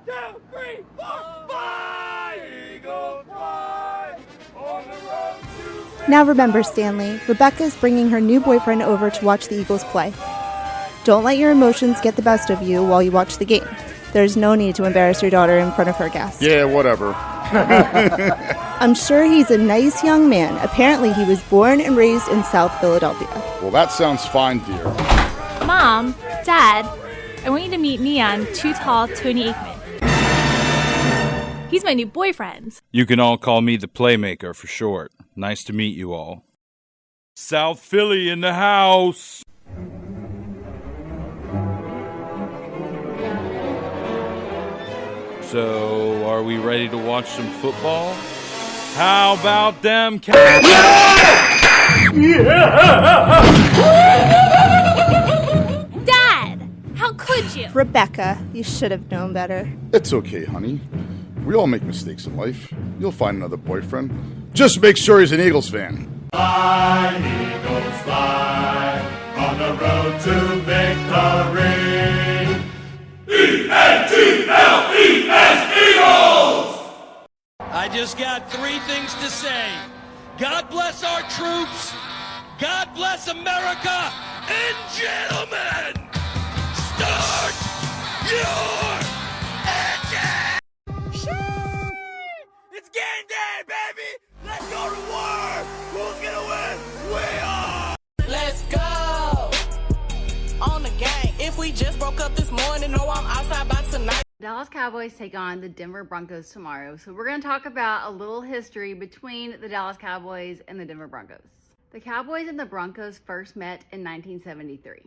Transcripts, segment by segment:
2, 3, 4, fly, Eagles, fly on the road to... Now remember, Stanley, Rebecca's bringing her new boyfriend over to watch the Eagles play. Don't let your emotions get the best of you while you watch the game. There's no need to embarrass your daughter in front of her guests. Yeah, whatever. I'm sure he's a nice young man. Apparently, he was born and raised in South Philadelphia. Well, that sounds fine, dear. Mom, Dad, I want you to meet Neon, Too Tall, Tony Aikman. He's my new boyfriend. You can all call me the Playmaker for short. Nice to meet you all. South Philly in the house. So, are we ready to watch some football? How about them Cowboys? Dad, how could you? Rebecca, you should have known better. It's okay, honey. We all make mistakes in life. You'll find another boyfriend. Just make sure he's an Eagles fan. Fly, Eagles, fly on the road to victory. E-A-G-L-E-S, Eagles! I just got 3 things to say. God bless our troops. God bless America. And gentlemen, start your engine! It's game day, baby! Let's go to war! Who's gonna win? We are! Let's go on the game. If we just broke up this morning, no, I'm outside by tonight. Dallas Cowboys take on the Denver Broncos tomorrow. So we're going to talk about a little history between the Dallas Cowboys and the Denver Broncos. The Cowboys and the Broncos first met in 1973.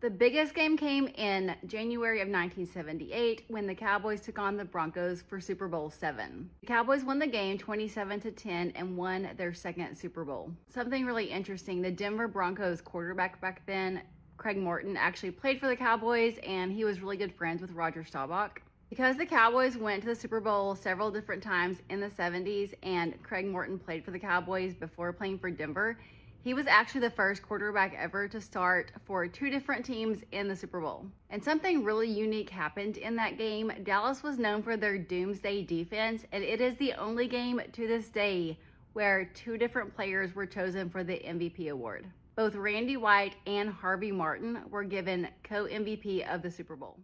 The biggest game came in January of 1978 when the Cowboys took on the Broncos for Super Bowl VII. The Cowboys won the game 27-10 and won their second Super Bowl. Something really interesting, the Denver Broncos quarterback back then, Craig Morton, actually played for the Cowboys, and he was really good friends with Roger Staubach. Because the Cowboys went to the Super Bowl several different times in the 70s and Craig Morton played for the Cowboys before playing for Denver, he was actually the first quarterback ever to start for 2 different teams in the Super Bowl. And something really unique happened in that game. Dallas was known for their Doomsday defense, and it is the only game to this day where 2 different players were chosen for the MVP award. Both Randy White and Harvey Martin were given co-MVP of the Super Bowl.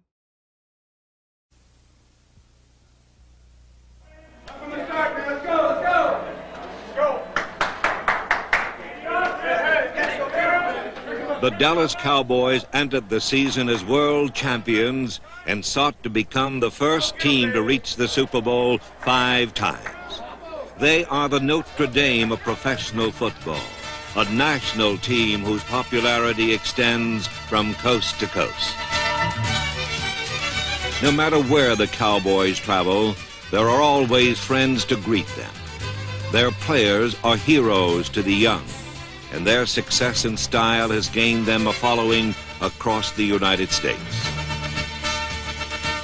From the start, man. Let's go, let's go! Go! The Dallas Cowboys entered the season as world champions and sought to become the first team to reach the Super Bowl 5 times. They are the Notre Dame of professional football, a national team whose popularity extends from coast to coast. No matter where the Cowboys travel, there are always friends to greet them. Their players are heroes to the young, and their success and style has gained them a following across the United States.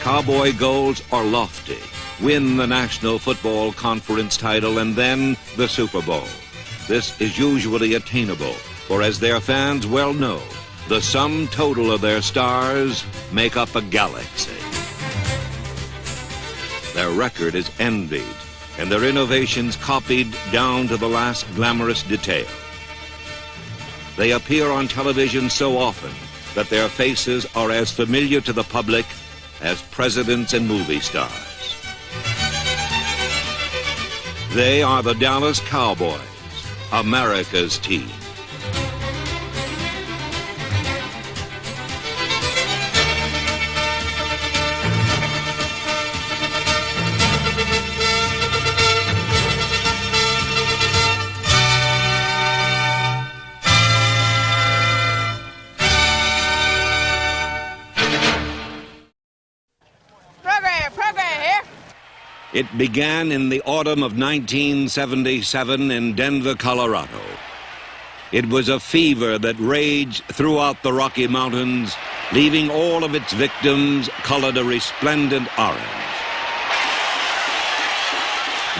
Cowboy goals are lofty. Win the National Football Conference title and then the Super Bowl. This is usually attainable, for as their fans well know, the sum total of their stars make up a galaxy. Their record is envied, and their innovations copied down to the last glamorous detail. They appear on television so often that their faces are as familiar to the public as presidents and movie stars. They are the Dallas Cowboys, America's team. It began in the autumn of 1977 in Denver, Colorado. It was a fever that raged throughout the Rocky Mountains, leaving all of its victims colored a resplendent orange.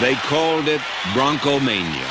They called it Bronco Mania.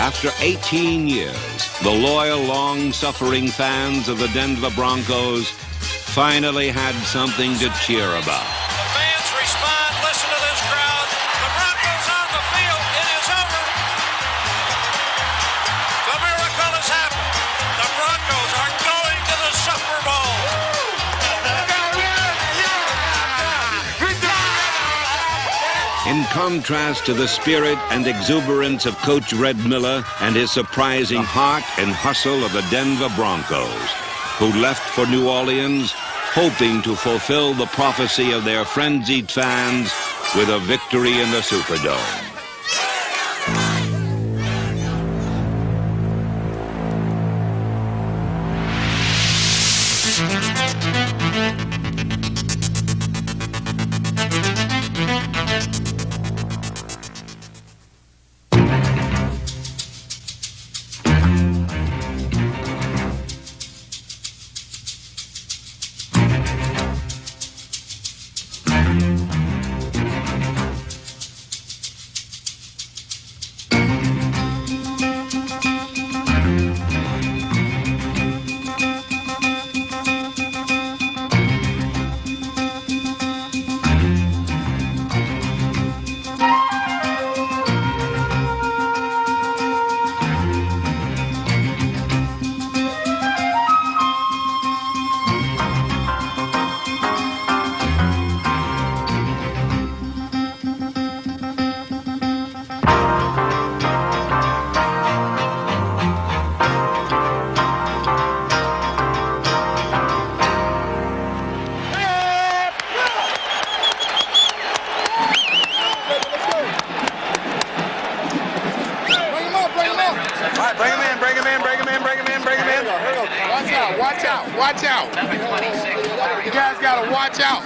After 18 years, the loyal, long-suffering fans of the Denver Broncos finally had something to cheer about. The fans respond. Listen to this crowd. The Broncos on the field. It is over. The miracle has happened. The Broncos are going to the Super Bowl. In contrast to the spirit and exuberance of Coach Red Miller and his surprising heart and hustle of the Denver Broncos, who left for New Orleans hoping to fulfill the prophecy of their frenzied fans with a victory in the Superdome. Watch out. You guys got to watch out.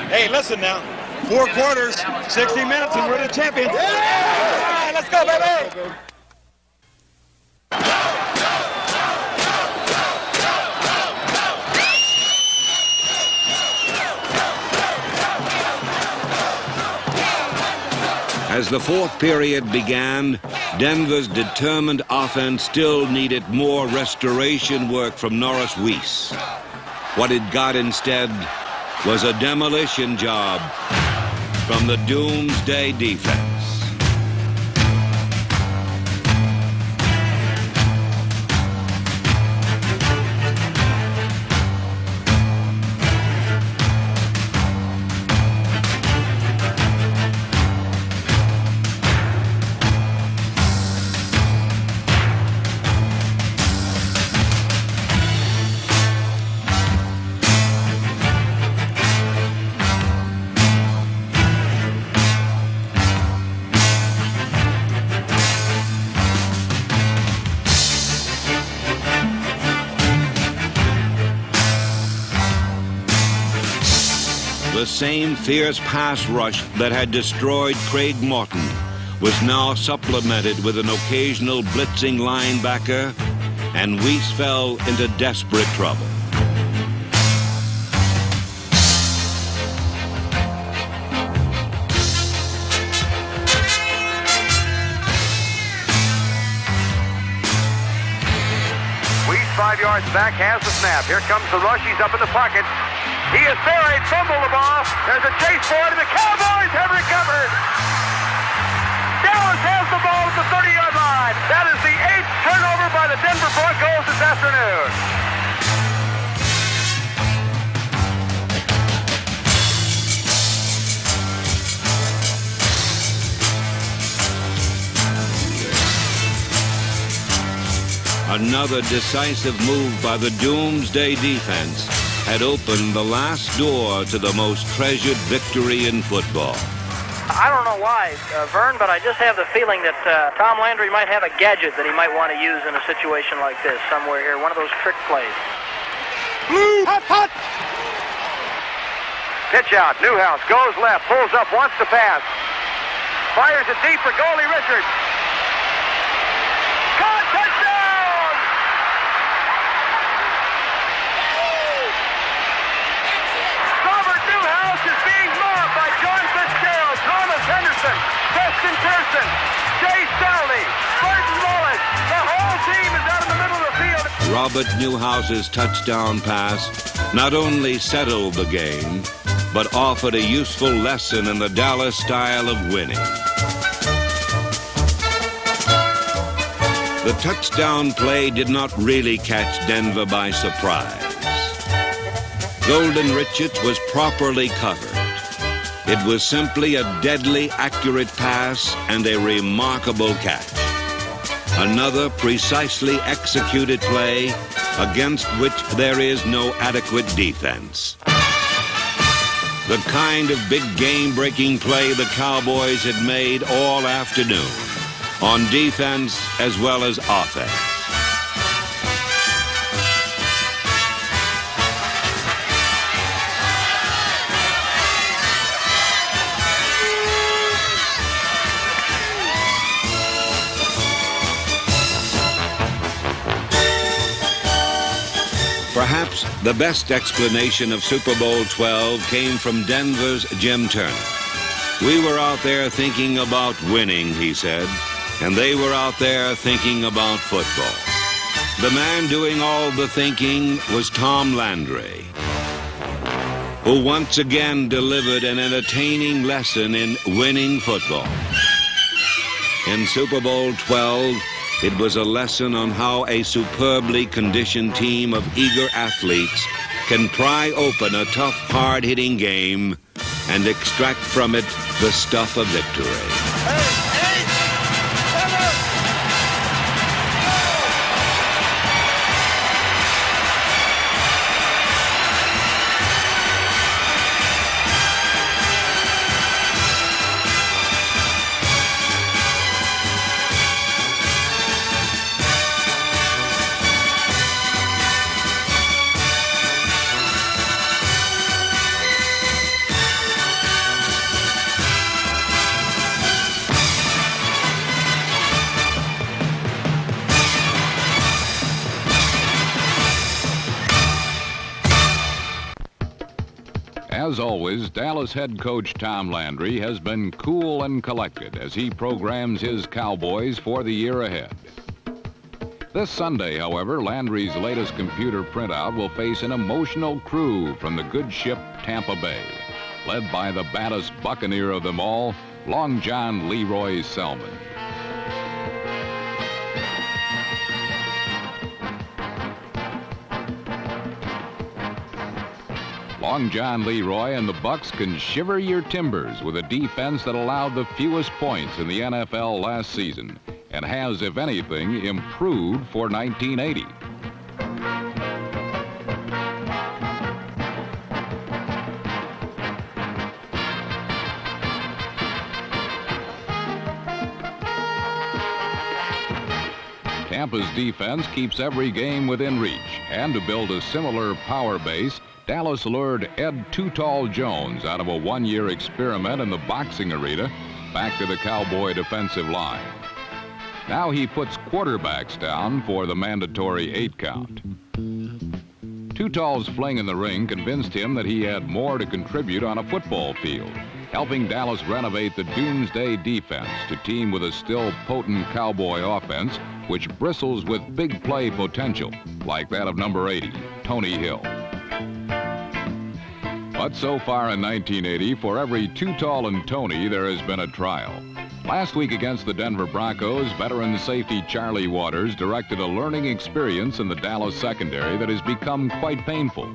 Hey, listen now. 4 quarters, 60 minutes, and we're the champions. Yeah! All right, let's go, baby. As the fourth period began, Denver's determined offense still needed more restoration work from Norris Weiss. What it got instead was a demolition job from the Doomsday defense. The same fierce pass rush that had destroyed Craig Morton was now supplemented with an occasional blitzing linebacker, and Weiss fell into desperate trouble. Weiss 5 yards back, has the snap. Here comes the rush. He's up in the pocket. He is buried, fumbled the ball. There's a chase for it, and the Cowboys have recovered. Dallas has the ball at the 30-yard line. That is the 8th turnover by the Denver Broncos this afternoon. Another decisive move by the Doomsday defense had opened the last door to the most treasured victory in football. I don't know why, Vern, but I just have the feeling that Tom Landry might have a gadget that he might want to use in a situation like this somewhere here, one of those trick plays. Hot. Pitch out. Newhouse goes left, pulls up, wants to pass. Fires it deep for goalie Richards. Caught, touchdown! Robert Newhouse is being mobbed by John Fitzgerald, Thomas Henderson, Preston Pearson, Jay Staley, Robert Newhouse's touchdown pass not only settled the game, but offered a useful lesson in the Dallas style of winning. The touchdown play did not really catch Denver by surprise. Golden Richards was properly covered. It was simply a deadly accurate pass and a remarkable catch. Another precisely executed play against which there is no adequate defense. The kind of big game-breaking play the Cowboys had made all afternoon, on defense as well as offense. Perhaps the best explanation of Super Bowl 12 came from Denver's Jim Turner. We were out there thinking about winning, he said, and they were out there thinking about football. The man doing all the thinking was Tom Landry, who once again delivered an entertaining lesson in winning football. In Super Bowl 12, it was a lesson on how a superbly conditioned team of eager athletes can pry open a tough, hard-hitting game and extract from it the stuff of victory. As always, Dallas head coach Tom Landry has been cool and collected as he programs his Cowboys for the year ahead. This Sunday, however, Landry's latest computer printout will face an emotional crew from the good ship Tampa Bay, led by the baddest buccaneer of them all, Long John Leroy Selman. Long John Leroy and the Bucs can shiver your timbers with a defense that allowed the fewest points in the NFL last season and has, if anything, improved for 1980. Tampa's defense keeps every game within reach, and to build a similar power base, Dallas lured Ed Too Tall Jones out of a one-year experiment in the boxing arena back to the Cowboy defensive line. Now he puts quarterbacks down for the mandatory 8 count. Too Tall's fling in the ring convinced him that he had more to contribute on a football field, helping Dallas renovate the Doomsday defense to team with a still potent Cowboy offense, which bristles with big play potential, like that of number 80, Tony Hill. But so far in 1980, for every Too Tall and Tony, there has been a trial. Last week against the Denver Broncos, veteran safety Charlie Waters directed a learning experience in the Dallas secondary that has become quite painful.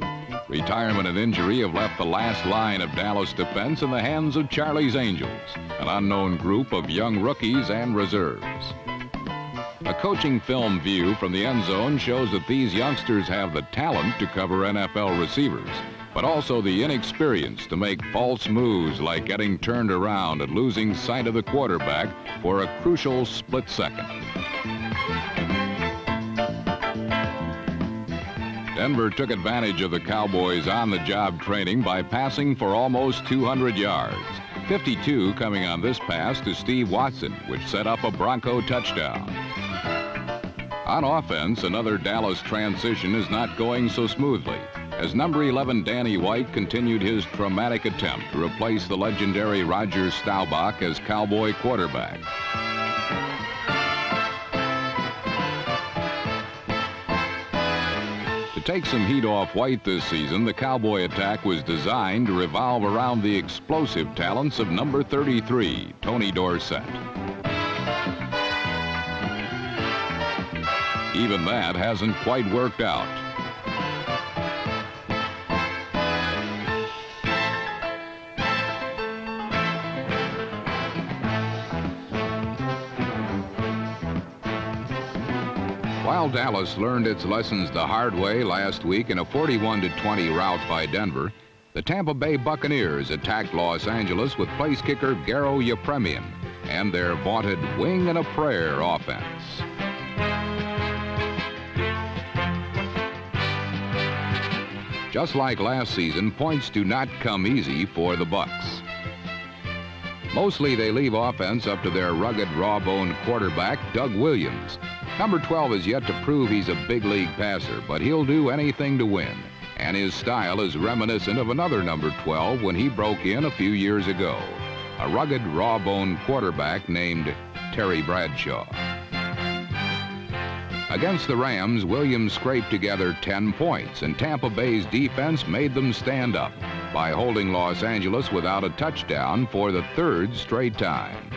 Retirement and injury have left the last line of Dallas defense in the hands of Charlie's Angels, an unknown group of young rookies and reserves. A coaching film view from the end zone shows that these youngsters have the talent to cover NFL receivers, but also the inexperience to make false moves like getting turned around and losing sight of the quarterback for a crucial split second. Denver took advantage of the Cowboys' on-the-job training by passing for almost 200 yards, 52 coming on this pass to Steve Watson, which set up a Bronco touchdown. On offense, another Dallas transition is not going so smoothly, as number 11 Danny White continued his traumatic attempt to replace the legendary Roger Staubach as Cowboy quarterback. take some heat off White this season, the Cowboy attack was designed to revolve around the explosive talents of number 33, Tony Dorsett. Even that hasn't quite worked out. While Dallas learned its lessons the hard way last week in a 41-20 rout by Denver, the Tampa Bay Buccaneers attacked Los Angeles with place kicker Garo Yepremian and their vaunted wing and a prayer offense. Just like last season, points do not come easy for the Bucs. Mostly they leave offense up to their rugged, raw-boned quarterback, Doug Williams. Number 12 is yet to prove he's a big league passer, but he'll do anything to win. And his style is reminiscent of another number 12 when he broke in a few years ago. A rugged, raw-boned quarterback named Terry Bradshaw. Against the Rams, Williams scraped together 10 points, and Tampa Bay's defense made them stand up by holding Los Angeles without a touchdown for the third straight time.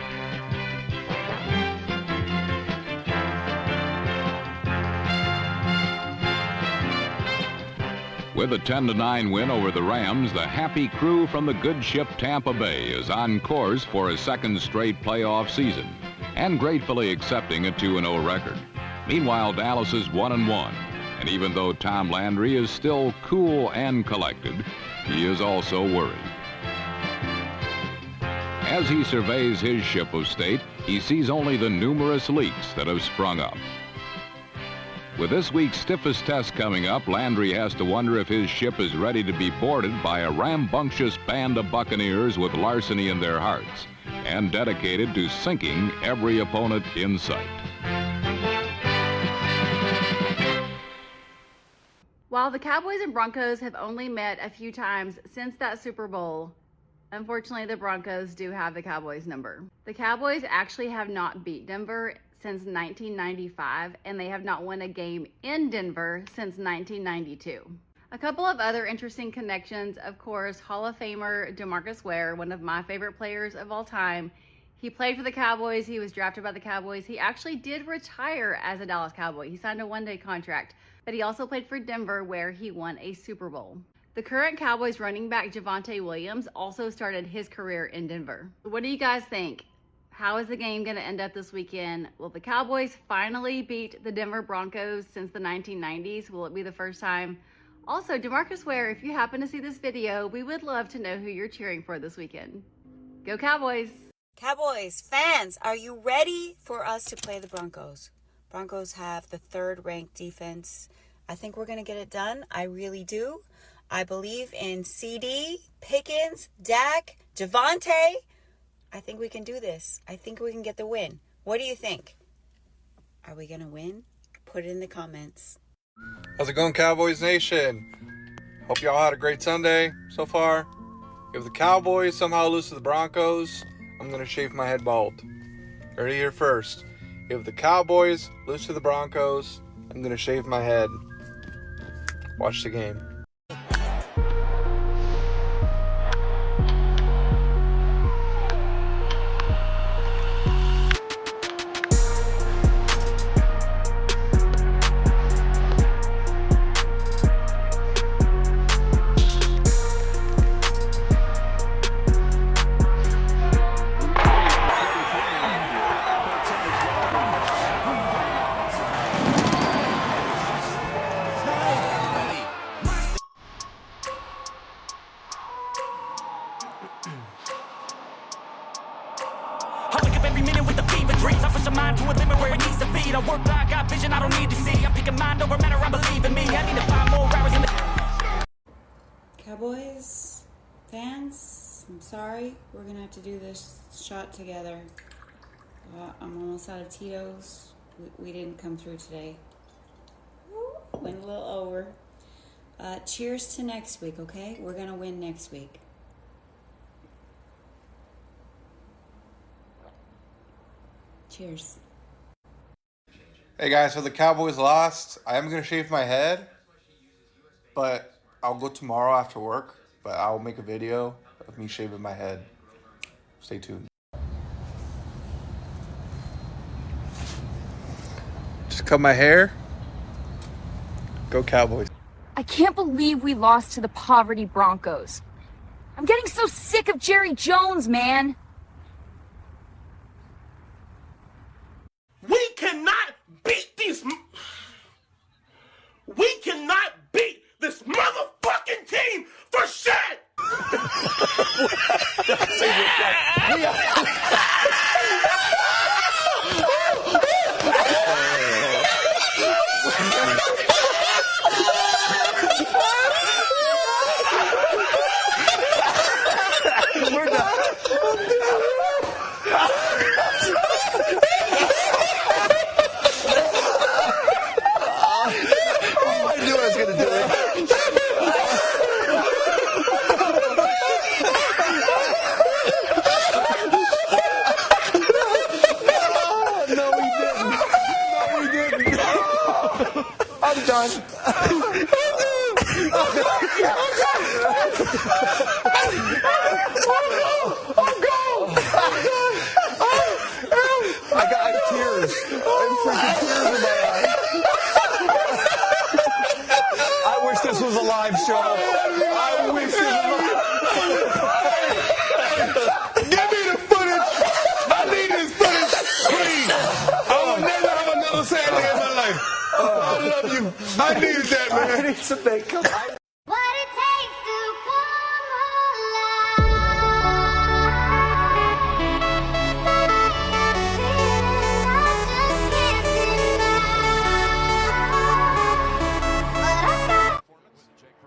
With a 10-9 win over the Rams, the happy crew from the good ship Tampa Bay is on course for a second straight playoff season and gratefully accepting a 2-0 record. Meanwhile, Dallas is 1-1, and even though Tom Landry is still cool and collected, he is also worried. As he surveys his ship of state, he sees only the numerous leaks that have sprung up. With this week's stiffest test coming up, Landry has to wonder if his ship is ready to be boarded by a rambunctious band of Buccaneers with larceny in their hearts and dedicated to sinking every opponent in sight. While the Cowboys and Broncos have only met a few times since that Super Bowl, unfortunately the Broncos do have the Cowboys number. The Cowboys actually have not beat Denver since 1995, and they have not won a game in Denver since 1992. A couple of other interesting connections, of course, Hall of Famer DeMarcus Ware, one of my favorite players of all time. He played for the Cowboys. He was drafted by the Cowboys. He actually did retire as a Dallas Cowboy. He signed a one-day contract, but he also played for Denver, where he won a Super Bowl. The current Cowboys running back Javonte Williams also started his career in Denver. What do you guys think? How is the game going to end up this weekend? Will the Cowboys finally beat the Denver Broncos since the 1990s? Will it be the first time? Also, DeMarcus Ware, if you happen to see this video, we would love to know who you're cheering for this weekend. Go Cowboys! Cowboys fans, are you ready for us to play the Broncos? Broncos have the third-ranked defense. I think we're going to get it done. I really do. I believe in CD, Pickens, Dak, Javonte. I think we can do this. I think we can get the win. What do you think? Are we going to win? Put it in the comments. How's it going, Cowboys Nation? Hope y'all had a great Sunday so far. If the Cowboys somehow lose to the Broncos, I'm going to shave my head bald. Heard it here first. If the Cowboys lose to the Broncos, I'm going to shave my head. Watch the game. Cowboys fans, I'm sorry, we're gonna have to do this shot together. I'm almost out of Tito's. We didn't come through today. Went a little over. Cheers to next week, okay? We're gonna win next week. Cheers. Hey guys, so the Cowboys lost. I am going to shave my head. but I'll go tomorrow after work, but I'll make a video of me shaving my head. Stay tuned. Just cut my hair. Go Cowboys. I can't believe we lost to the poverty Broncos. I'm getting so sick of Jerry Jones, man. We cannot beat these. We cannot beat this motherfucking team for shit. We're done. I knew I was going to do it. No, we didn't. No, we didn't. I'm done. I got tears. I have freaking tears in my eyes. I wish this was a live show. I wish this was Give me the footage. I need this footage, please. I will never have another Saturday in my life. I love you. I needed that, man. I need some makeup.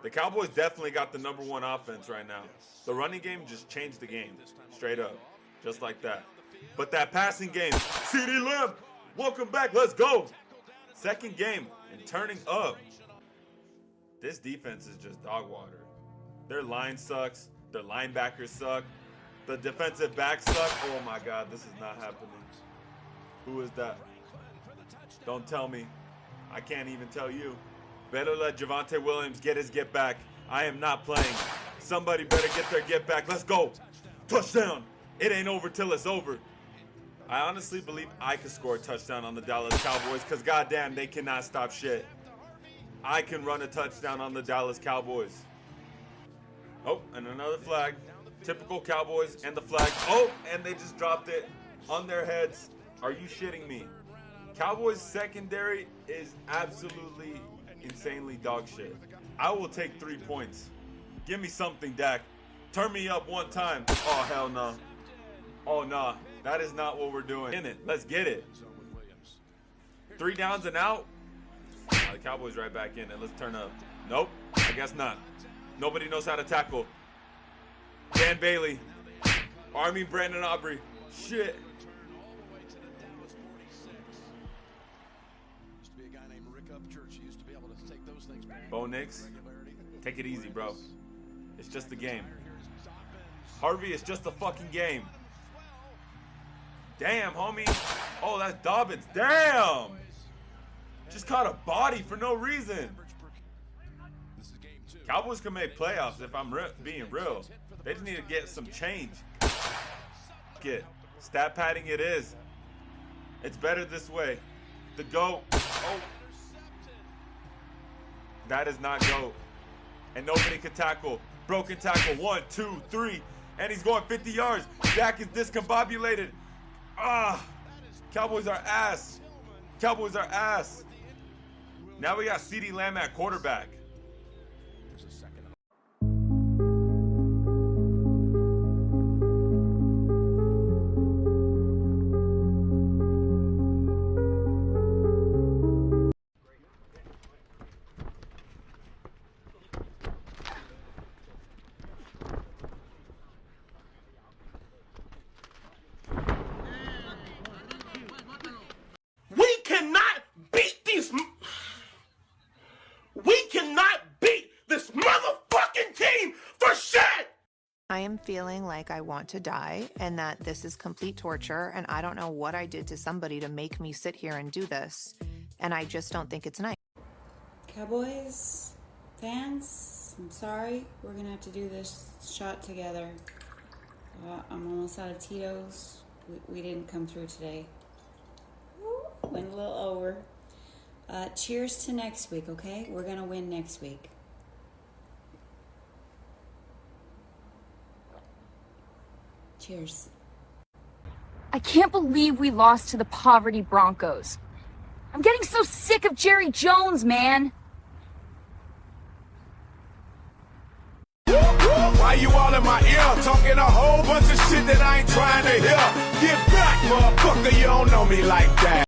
The Cowboys definitely got the number one offense right now. The running game just changed the game, straight up, just like that. But that passing game, CeeDee Lamb, welcome back, let's go. Second game and turning up. This defense is just dog water. Their line sucks, their linebackers suck, the defensive backs suck. Oh my God, this is not happening. Who is that? Don't tell me. I can't even tell you. Better let Javonte Williams get his get back. I am not playing. Somebody better get their get back. Let's go. Touchdown. It ain't over till it's over. I honestly believe I could score a touchdown on the Dallas Cowboys because goddamn, they cannot stop shit. I can run a touchdown on the Dallas Cowboys. Oh, and another flag. Typical Cowboys and the flag. Oh, and they just dropped it on their heads. Are you shitting me? Cowboys secondary is absolutely insanely dog shit. I will take 3 points. Give me something, Dak. Turn me up one time. Oh, hell no. Oh, nah. That is not what we're doing. In it. Let's get it. 3 downs and out. The Cowboys right back in it. Let's turn up. Nope. I guess not. Nobody knows how to tackle. Dan Bailey. Army Brandon Aubrey. Shit. Bo Nix, take it easy, bro. It's just a game. Harvey, it's just a fucking game. Damn, homie. Oh, that's Dobbins. Damn. Just caught a body for no reason. Cowboys can make playoffs if I'm being real. They just need to get some change. Get stat padding it is. It's better this way. The GOAT. Oh. That is not GOAT. And nobody can tackle. Broken tackle. 1, 2, 3. And he's going 50 yards. Dak is discombobulated. Ah. Cowboys are ass. Cowboys are ass. Now we got CeeDee Lamb at quarterback. I am feeling like I want to die and that this is complete torture and I don't know what I did to somebody to make me sit here and do this, and I just don't think it's nice. Cowboys, Fans, I'm sorry. We're going to have to do this shot together. I'm almost out of Tito's. We didn't come through today. Went a little over. Cheers to next week, okay? We're going to win next week. Cheers. I can't believe we lost to the poverty Broncos. I'm getting so sick of Jerry Jones, man. Why you all in my ear talking a whole bunch of shit that I ain't trying to hear? Get back, motherfucker, you don't know me like that.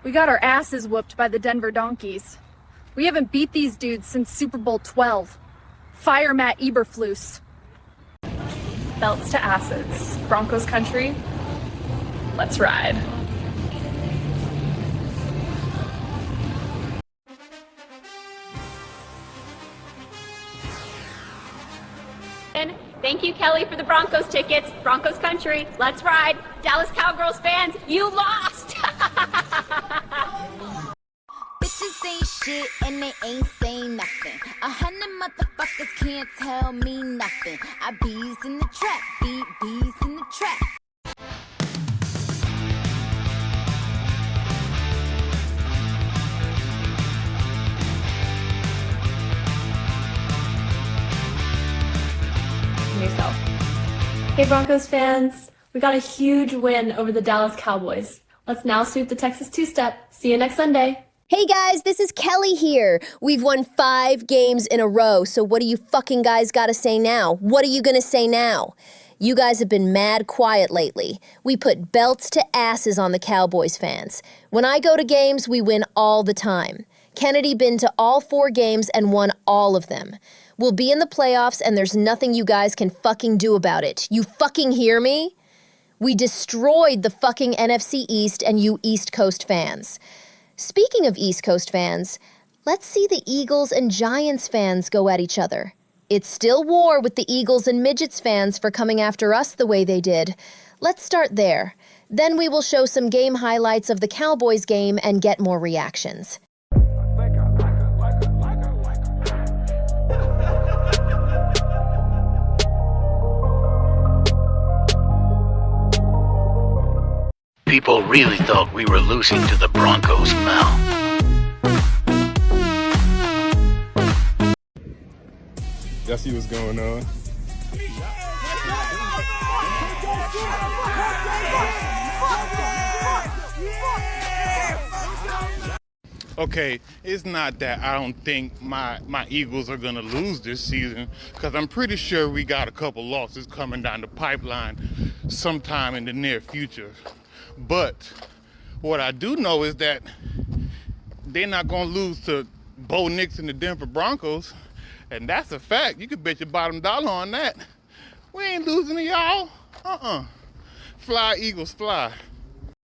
We got our asses whooped by the Denver Donkeys. We haven't beat these dudes since Super Bowl 12. Fire Matt Eberflus. Belts to asses. Broncos country. Let's ride. Thank you, Kelly, for the Broncos tickets. Broncos country. Let's ride. Dallas Cowboys fans, you lost. Bitches ain't shit and they ain't saying nothing. 100 motherfuckers can't tell me nothing. I bees in the trap, bees in the trap. Yourself. Hey Broncos fans, we got a huge win over the Dallas Cowboys. Let's now sweep the Texas two-step. See you next Sunday. Hey guys, this is Kelly here. We've won 5 games in a row, so what do you fucking guys gotta say now? What are you gonna say now? You guys have been mad quiet lately. We put belts to asses on the Cowboys fans. When I go to games, we win all the time. Kennedy been to all 4 games and won all of them. We'll be in the playoffs and there's nothing you guys can fucking do about it. You fucking hear me? We destroyed the fucking NFC East and you East Coast fans. Speaking of East Coast fans, let's see the Eagles and Giants fans go at each other. It's still war with the Eagles and Midgets fans for coming after us the way they did. Let's start there. Then we will show some game highlights of the Cowboys game and get more reactions. People really thought we were losing to the Broncos now. Y'all see what's going on? Okay, it's not that I don't think my Eagles are going to lose this season, because I'm pretty sure we got a couple losses coming down the pipeline sometime in the near future. But what I do know is that they're not going to lose to Bo Nix and the Denver Broncos, and that's a fact. You can bet your bottom dollar on that. We ain't losing to y'all. Fly, Eagles, fly.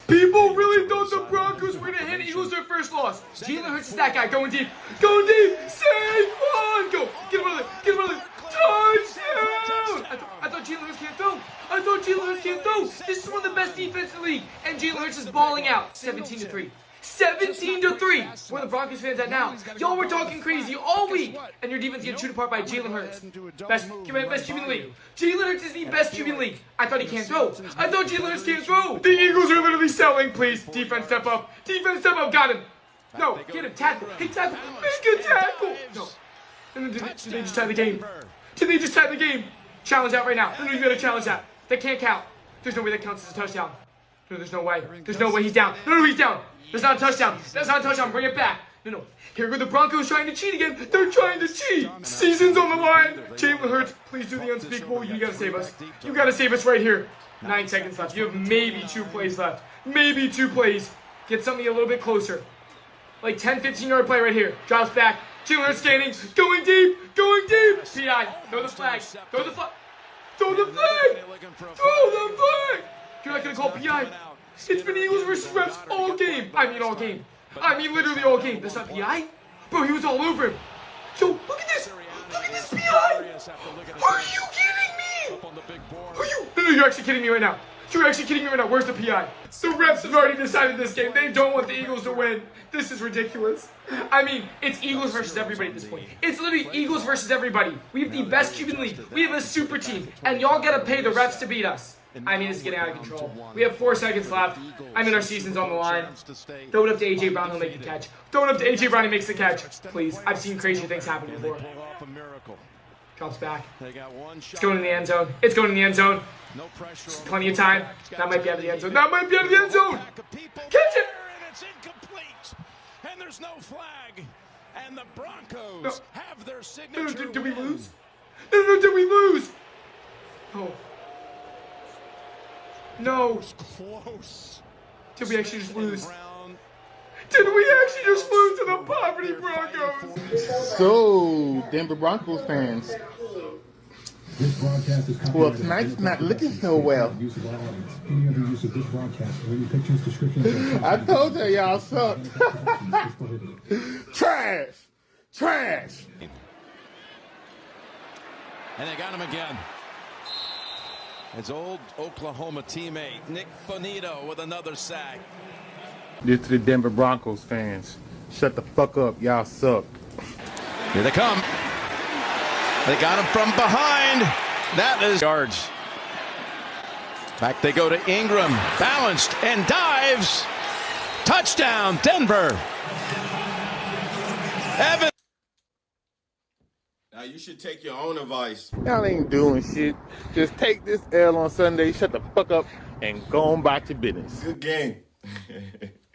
People really thought the Broncos were going to hand the Eagles their first loss. Jalen Hurts is that guy, going deep. Going deep. Saquon, go. Get him out of there. Get him out of there. Touchdown. I thought Jalen Hurts can't throw. I thought Jalen Hurts can't throw. This is one of the best defense in the league. And Jalen Hurts is balling out. 17-3. 17-3. Where the Broncos fans at now? Y'all were talking crazy all week, and your defense gets chewed apart by Jalen Hurts. Best QB in the league. Jalen Hurts is the best QB in the league. I thought he can't throw. I thought Jalen Hurts can't throw. The Eagles are literally selling. Please, defense step up. Defense step up. Got him. No, get him. Tackle. Hey, tackle. Make a tackle. No. Did they just tie the game? Did they just tie the game? Challenge that right now. No, you gotta challenge that. That can't count. There's no way that counts as a touchdown. No, there's no way. There's no way he's down. No, he's down. That's not a touchdown. That's not a touchdown. Bring it back. No. Here go the Broncos trying to cheat again. They're trying to cheat. Season's on the line. Jalen Hurts, please do the unspeakable. You gotta save us. You gotta save us right here. 9 seconds left. You have maybe 2 plays left. Maybe 2 plays. Get something a little bit closer. Like 10, 15-yard play right here. Drops back. Jalen Hurts standing. Going deep. Going deep. PI. Throw the flag. Throw the flag. Throw the flag. Throw the flag. You're not gonna call PI. It's been Eagles versus Refs all game. I mean all game. I mean literally all game. That's not PI? Bro, he was all over him. Yo, look at this. Look at this PI. Are you kidding me? No, you're actually kidding me right now. You're actually kidding me right now. Where's the PI? The refs have already decided this game. They don't want the Eagles to win. This is ridiculous. I mean, it's Eagles versus everybody at this point. It's literally Eagles versus everybody. We have the best QB in the league. We have a super team. And y'all gotta pay the refs to beat us. I mean, this is getting out of control. We have 4 seconds left. I mean, our season's on the line. Throw it up to A.J. Brown, he'll make the catch. Throw it up to A.J. Brown, he makes the catch. Please. I've seen crazy things happen before. Drops back. It's going in the end zone. It's going in the end zone. Plenty of time. That might be out of the end zone. That might be out of the end zone. Catch it. It's incomplete. And there's no flag. And the Broncos have their signature. Did we lose? No, did we lose? Oh. No. Close. Did we actually just lose? Did we actually just lose to the poverty Broncos? So, Denver Broncos fans. Well, tonight's not looking so well. I told you y'all suck. Trash. Trash. And they got him again. His old Oklahoma teammate, Nick Bonito, with another sack. This to the Denver Broncos fans. Shut the fuck up. Y'all suck. Here they come. They got him from behind. That is yards. Back they go to Ingram. Balanced and dives. Touchdown, Denver. Evans. Now you should take your own advice. Y'all ain't doing shit. Just take this L on Sunday, shut the fuck up, and go on about your business. Good game.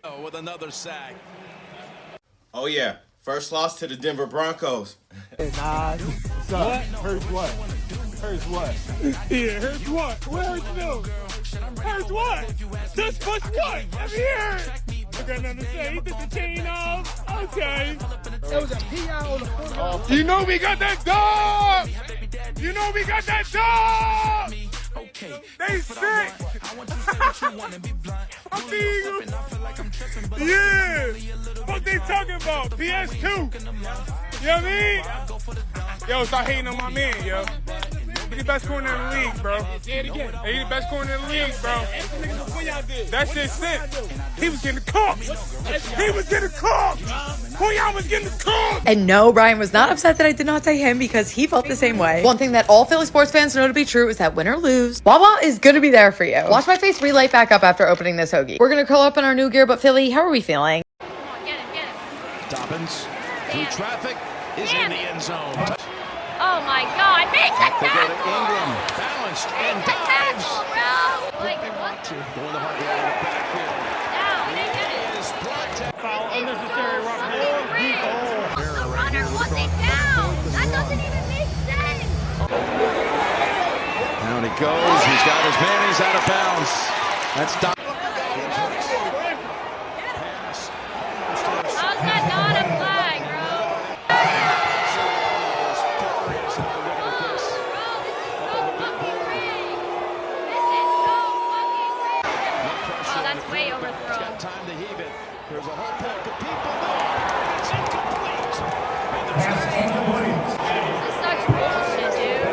Oh, with another sack. Oh yeah, first loss to the Denver Broncos. What? Hurts what? Hurts what? Yeah, hurts what? What hurts you? Hurts what? Just push what? Let me hear it. I got nothing to say. He took the chain off. Okay. That was a PI on the football. You know we got that dog. You know we got that dog. They sick. I'm being you. Yeah. What they talking about? PS2. You know what I mean? Yo, stop hating on my man, yo. He's the best corner in the league, bro. Say it again. Hey, he's the best corner in the league, bro. That shit sick. He was getting cooked. He was getting cooked. Quillian was getting cooked. And no, Brian was not upset that I did not say him because he felt the same way. One thing that all Philly sports fans know to be true is that win or lose, Wawa is going to be there for you. Watch my face relight back up after opening this hoagie. We're going to curl up in our new gear, but Philly, how are we feeling? Dobbins through traffic is in the end zone. Oh my God, make a They go to tackle! Ingram, balanced and Make a dives. tackle, bro! Like, what? Going the hard way out of the backfield. No, they did it. Is blocked. Foul, unnecessary roughness. The runner wasn't down. That doesn't even make sense. Down he goes. He's got his man. He's out of bounds. That's Dobbins. How's that not a flag, bro? Oh, that's way overthrown. Got time to heave it. There's a whole pack of people there. It's incomplete. This is such bullshit, dude.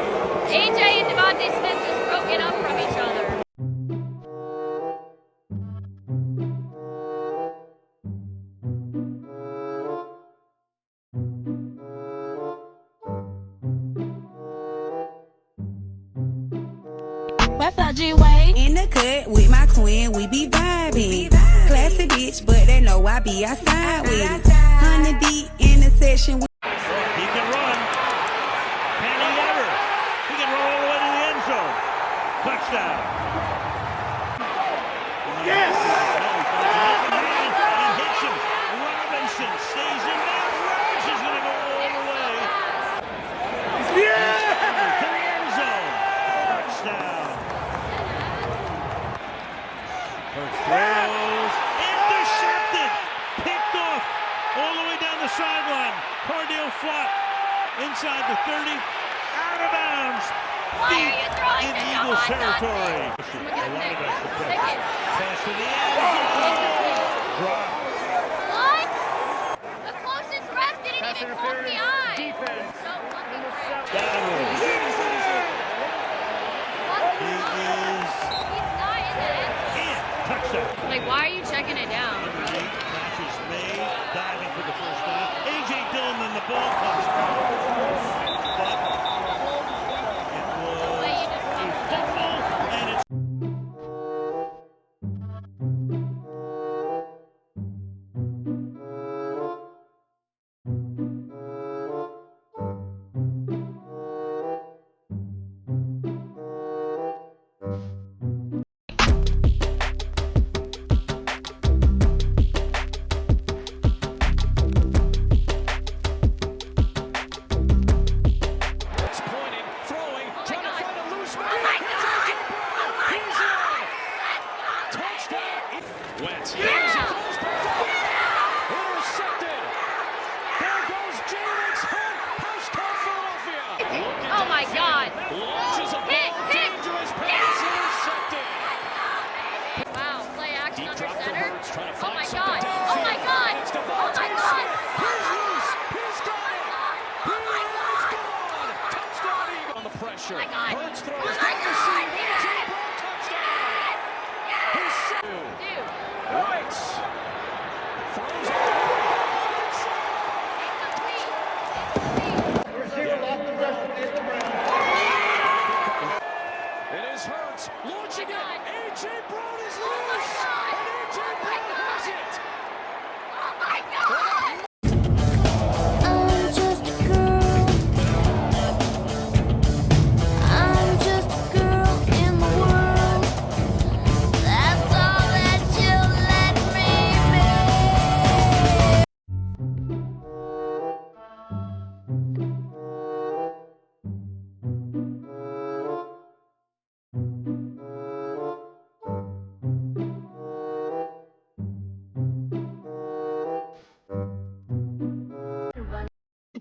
AJ and Devontae Smith just broken up from each other. In the cut with my twin, we be vibing. Classy bitch, but they know I be outside with it. 100 deep in the session. He can run. Can he ever? He can run all the way to the end zone. Touchdown. Yes! He hits him. Robinson stays in that. Rhodes is going to go all the way. Yeah! To the end zone. Touchdown. Throws. Intercepted. Picked off all the way down the sideline. Cardale flat inside the 30. Out of bounds. Deep in Eagles territory. A lot of us. Pass to the end. Drop. What? The closest ref didn't even call the eye. Defense. So fucking great. Downward. He's not in the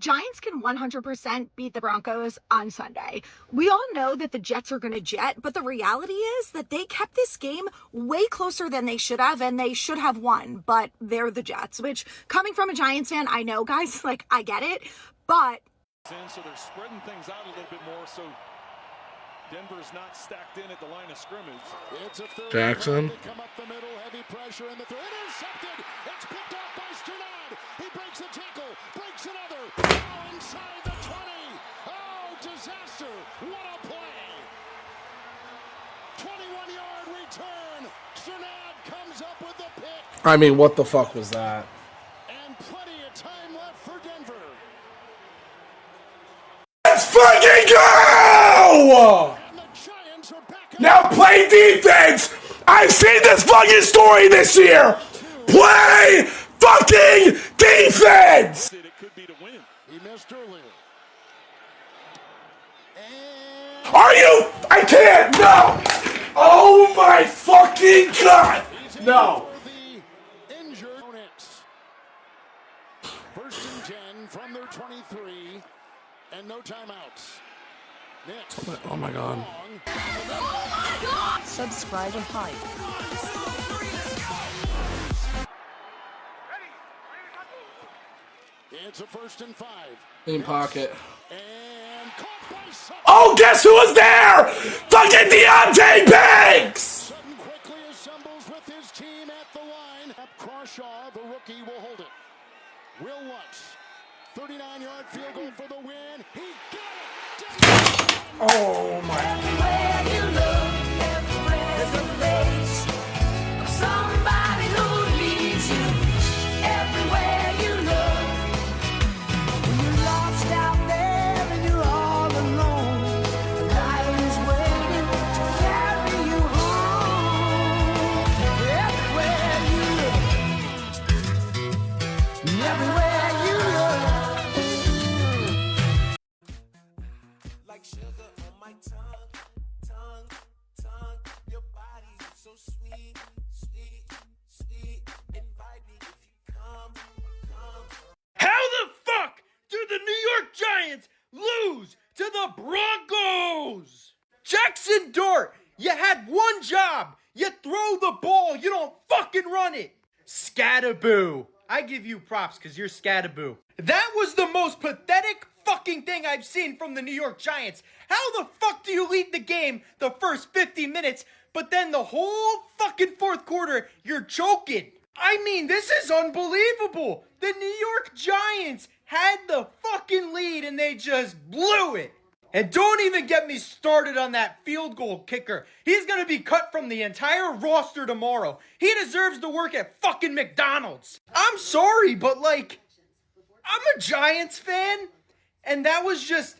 Giants can 100% beat the Broncos on Sunday. We all know that the Jets are going to jet, but the reality is that they kept this game way closer than they should have, and they should have won, but they're the Jets, which, coming from a Giants fan, I know, guys, like, I get it, but... So they're spreading things out a little bit more, so Denver's not stacked in at the line of scrimmage. It's a third. Jackson. They come up the middle, heavy pressure in the throw. Intercepted. It's picked off by Sternad. He breaks the tackle, breaks another. Now inside the 20. Oh, disaster. What a play. 21-yard return. Sternad comes up with the pick. I mean, what the fuck was that? And plenty of time left for Denver. Let's fucking go! Now play defense! I've seen this fucking story this year! Play fucking defense! It could be to win. He missed earlier. Are you? I can't! No! Oh my fucking god! No! Injured opponents. 1st and 10 from their 23, and no timeouts. Oh my god. Subscribe and hype. It's a 1st and 5. In pocket. Oh, guess who was there? Fucking Deontay Banks! Sutton quickly assembles with his team at the line. Crawshaw, the rookie, will hold it. Will Lutz, 39-yard field goal for the win. He got it! Oh my. Everywhere you look, there's a face of somebody who needs you. Everywhere you look, when you're lost out there and you're all alone, a lion is waiting to carry you home. Everywhere you look, everywhere you look. Like sugar on my tongue, your body is so sweet, invite me if you come. How the fuck do the New York Giants lose to the Broncos? Jackson Dart, you had one job. You throw the ball, you don't fucking run it. Scataboo. I give you props because you're Scataboo. That was the most pathetic fucking thing I've seen from the New York Giants. How the fuck do you lead the game the first 50 minutes, but then the whole fucking fourth quarter, you're choking? I mean, this is unbelievable. The New York Giants had the fucking lead and they just blew it. And don't even get me started on that field goal kicker. He's gonna be cut from the entire roster tomorrow. He deserves to work at fucking McDonald's. I'm sorry, but like, I'm a Giants fan, and that was just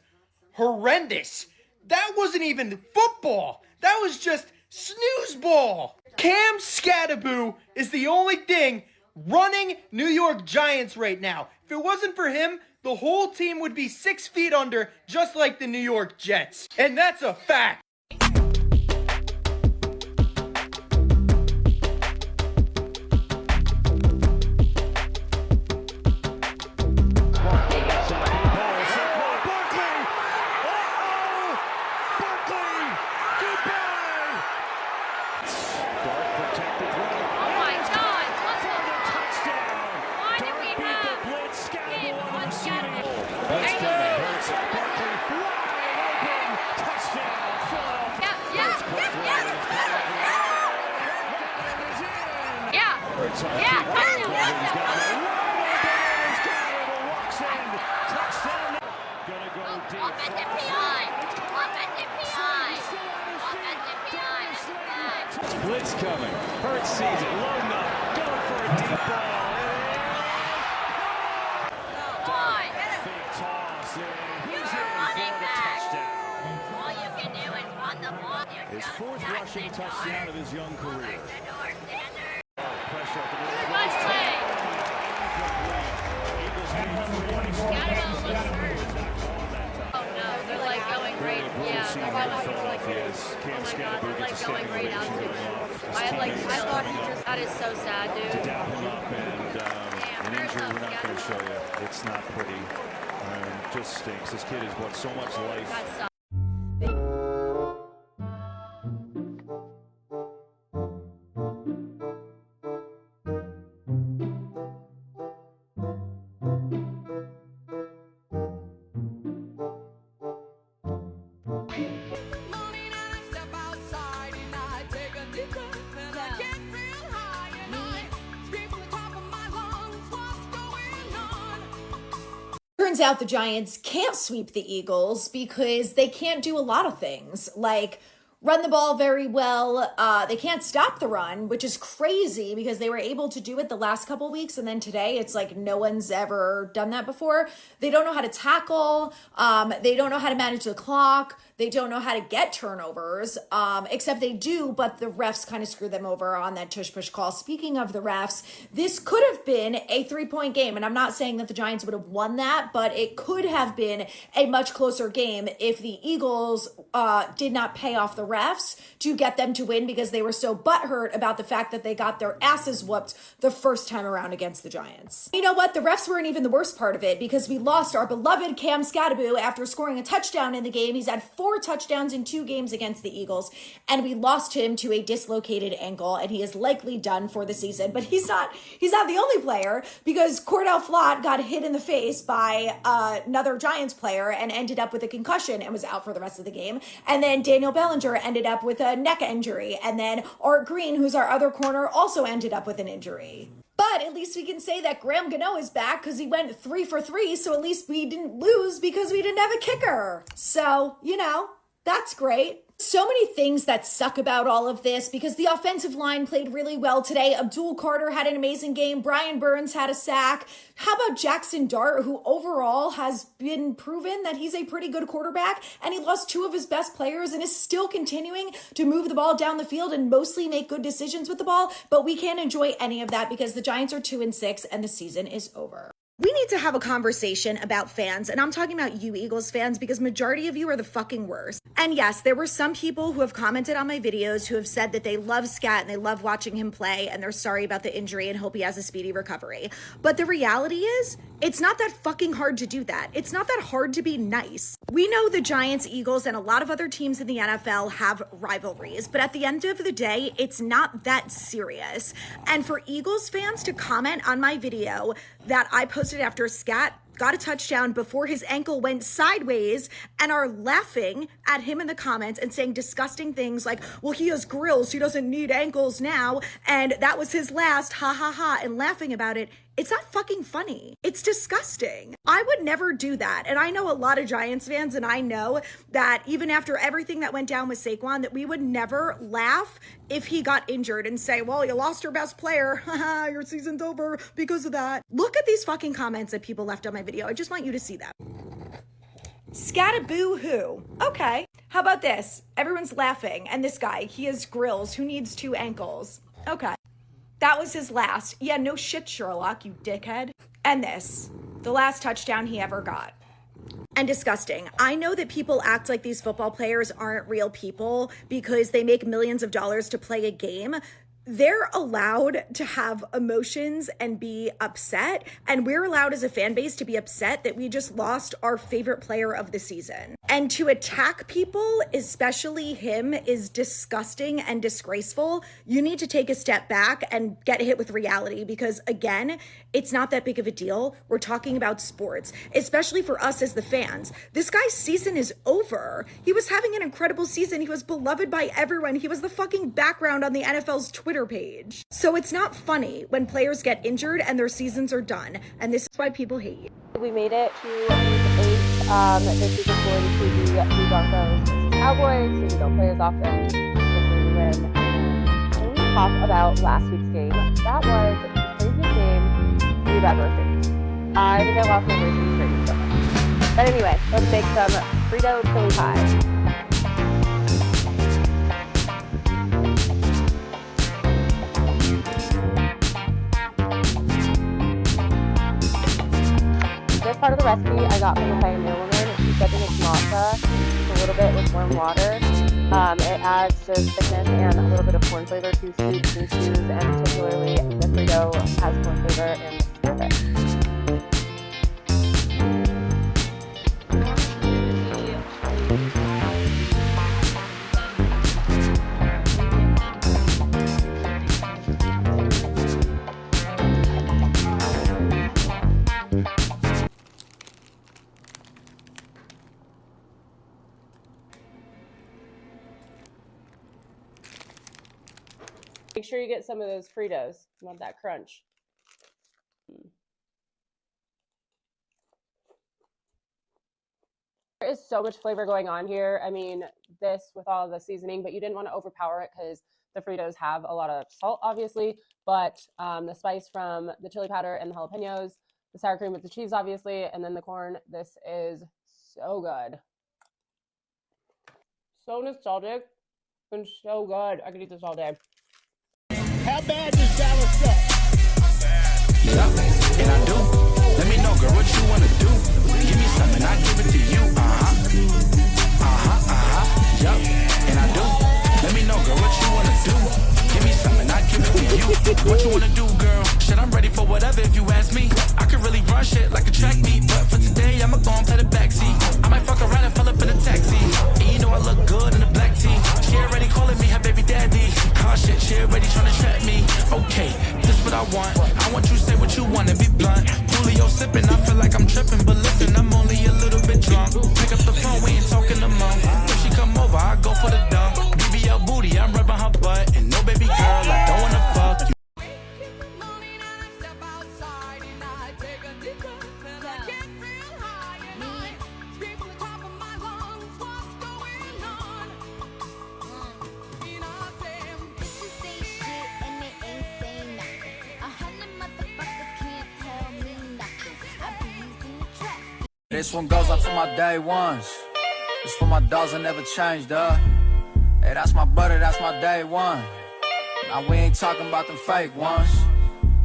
horrendous. That wasn't even football. That was just snooze ball. Cam Scataboo is the only thing running New York Giants right now. If it wasn't for him, the whole team would be 6 feet under, just like the New York Jets. And that's a fact. Blitz coming. Hurts sees it. Low enough. Going for a deep ball. Fake toss. He's in for the touchdown. All you can do is run the ball. His 4th rushing touchdown of his young career. Pressure at the middle. They're like going great. Yeah. Oh my God, they're like going great out too. I thought he just, that is so sad, dude. To dap him up and an injury we're not going to show you. It's not pretty. just stinks. This kid has brought so much life. Turns out the Giants can't sweep the Eagles because they can't do a lot of things, like run the ball very well. They can't stop the run, which is crazy because they were able to do it the last couple weeks, and then today it's like no one's ever done that before. They don't know how to tackle. They don't know how to manage the clock. They don't know how to get turnovers, except they do, but the refs kind of screw them over on that tush-push call. Speaking of the refs, this could have been a 3-point game, and I'm not saying that the Giants would have won that, but it could have been a much closer game if the Eagles did not pay off the refs to get them to win because they were so butthurt about the fact that they got their asses whooped the first time around against the Giants. You know what? The refs weren't even the worst part of it because we lost our beloved Cam Scatterbo after scoring a touchdown in the game. He's had 4 touchdowns in 2 games against the Eagles, and we lost him to a dislocated ankle, and he is likely done for the season. But he's not the only player because Cordell Flott got hit in the face by another Giants player and ended up with a concussion and was out for the rest of the game. And then Daniel Bellinger ended up with a neck injury, and then Art Green, who's our other corner, also ended up with an injury. But at least we can say that Graham Gano is back because he went 3 for 3, so at least we didn't lose because we didn't have a kicker. So, you know, that's great. So many things that suck about all of this because the offensive line played really well today. Abdul Carter had an amazing game. Brian Burns had a sack. How about Jackson Dart, who overall has been proven that he's a pretty good quarterback, and he lost 2 of his best players and is still continuing to move the ball down the field and mostly make good decisions with the ball, but we can't enjoy any of that because the Giants are 2-6 and the season is over. We need to have a conversation about fans, and I'm talking about you Eagles fans because majority of you are the fucking worst. And yes, there were some people who have commented on my videos who have said that they love Scat and they love watching him play and they're sorry about the injury and hope he has a speedy recovery. But the reality is, it's not that fucking hard to do that. It's not that hard to be nice. We know the Giants, Eagles, and a lot of other teams in the NFL have rivalries, but at the end of the day, it's not that serious. And for Eagles fans to comment on my video that I posted after Scat got a touchdown before his ankle went sideways and are laughing at him in the comments and saying disgusting things like, well, he has grills, he doesn't need ankles now, and that was his last, ha ha ha, and laughing about it. It's not fucking funny. It's disgusting. I would never do that. And I know a lot of Giants fans, and I know that even after everything that went down with Saquon, that we would never laugh if he got injured and say, well, you lost your best player. Haha, your season's over because of that. Look at these fucking comments that people left on my video. I just want you to see that. Scataboo who? Okay. How about this? Everyone's laughing. And this guy, he has grills. Who needs 2 ankles? Okay. That was his last. Yeah, no shit, Sherlock, you dickhead. And this, the last touchdown he ever got. And disgusting. I know that people act like these football players aren't real people because they make millions of dollars to play a game. They're allowed to have emotions and be upset, and we're allowed as a fan base to be upset that we just lost our favorite player of the season. And to attack people, especially him, is disgusting and disgraceful. You need to take a step back and get hit with reality because, again, it's not that big of a deal. We're talking about sports, especially for us as the fans. This guy's season is over. He was having an incredible season. He was beloved by everyone. He was the fucking background on the NFL's Twitter page. So it's not funny when players get injured and their seasons are done. And this is why people hate you. We made it to week 8. This is according to the Broncos versus Cowboys, so we don't play as often. Hopefully we win. When we talk about last week's game, that was the craziest game we've ever seen. I think I lost my voice in screaming so much. But anyway, let's make some Frito chili pie. This part of the recipe I got from the Pioneer Woman. She said to make matcha a little bit with warm water. It adds just thickness and a little bit of corn flavor to soups and stews, and particularly the Frito has corn flavor and it's perfect. sure you get some of those Fritos. You want that crunch. There is so much flavor going on here. I mean, this with all the seasoning, but you didn't want to overpower it because the Fritos have a lot of salt, obviously. But the spice from the chili powder and the jalapenos, the sour cream with the cheese, obviously, and then the corn. This is so good. So nostalgic and so good. I could eat this all day. How bad does Dallas suck? Yeah, and I do. Let me know, girl, what you wanna do. Give me something, I give it to you. Yup, and I do. Let me know, girl, what you wanna do. Give me something, I give it to you. What you wanna do, girl? Shit, I'm ready for whatever if you ask me. I could really run shit like a track meet, but for today, I'ma go and play the backseat. I might fuck around and pull up in a taxi. And you know I look good in the black tee. She already calling me her baby daddy. Oh shit, she already tryna trap me. Okay, this what I want. I want you to say what you want and be blunt. Julio sipping, I feel like I'm tripping, but listen, I'm only a little bit drunk. Pick up the phone, we ain't talking a month. If she come over, I go for the dump. BBL booty, I'm rubbing her butt. And no baby girl, I don't wanna fuck you. This one goes up for my day ones. It's for my dogs that never changed, Hey, that's my brother, that's my day one. Now we ain't talking about them fake ones.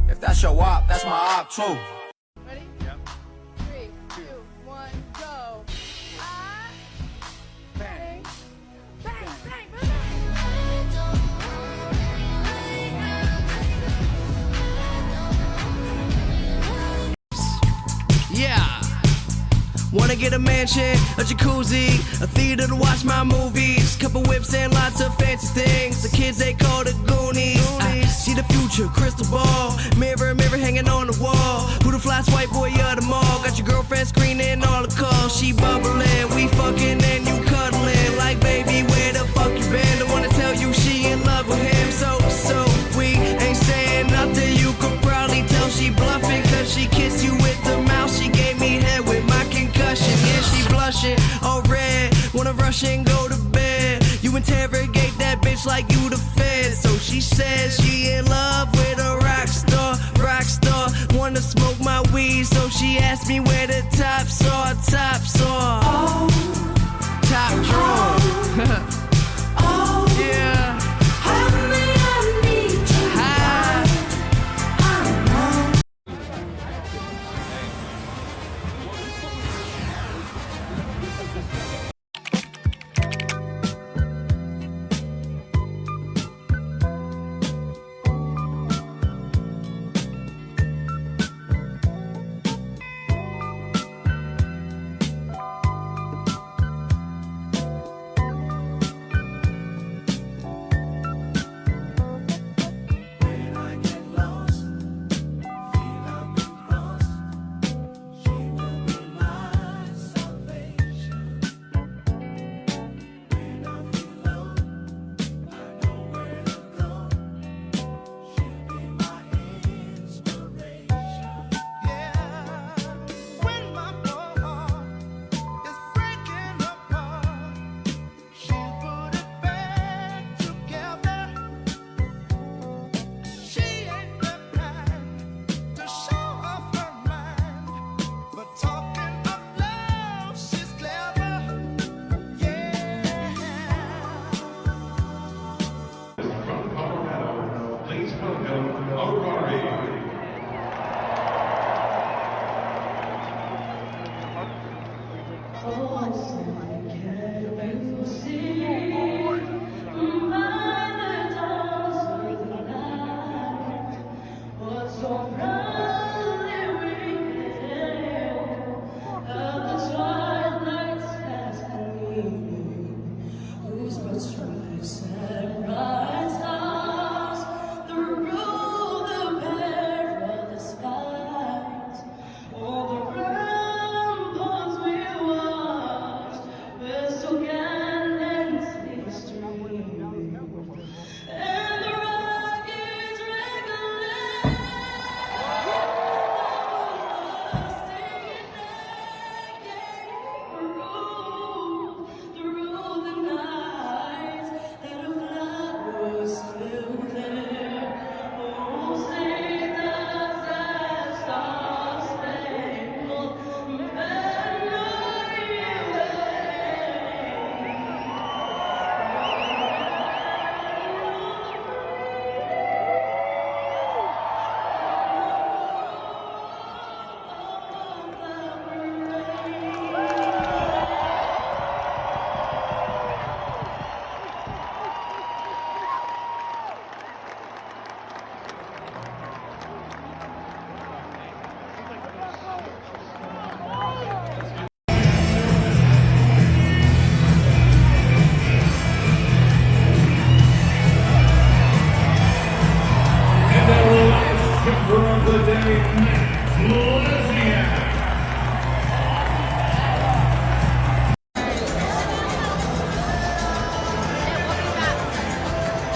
If that's your op, that's my op too. Ready? Yep. 3, 2, 1, go. Bang. Bang, bang, bang. Yeah. Wanna get a mansion, a jacuzzi, a theater to watch my movies, couple whips and lots of fancy things. The kids they call the Goonies. I see the future, crystal ball, mirror, mirror hanging on the wall. Who the fly white boy of the mall? Got your girlfriend screening all the calls. She bubbling, we fucking and you cuddling. Like baby, where the fuck you been? Don't wanna tell you she in love with him. So we ain't saying nothing. You could probably tell she bluffing, cause she kissed you with the mouth. She gave me head with my concussion. Yeah, she blushing, all red. Wanna rush and go to bed. You interrogate that bitch like you the fed. So she says she in love with a rock star. Wanna smoke my weed, so she asked me where the tops are. Oh, top drawer. Oh, yeah.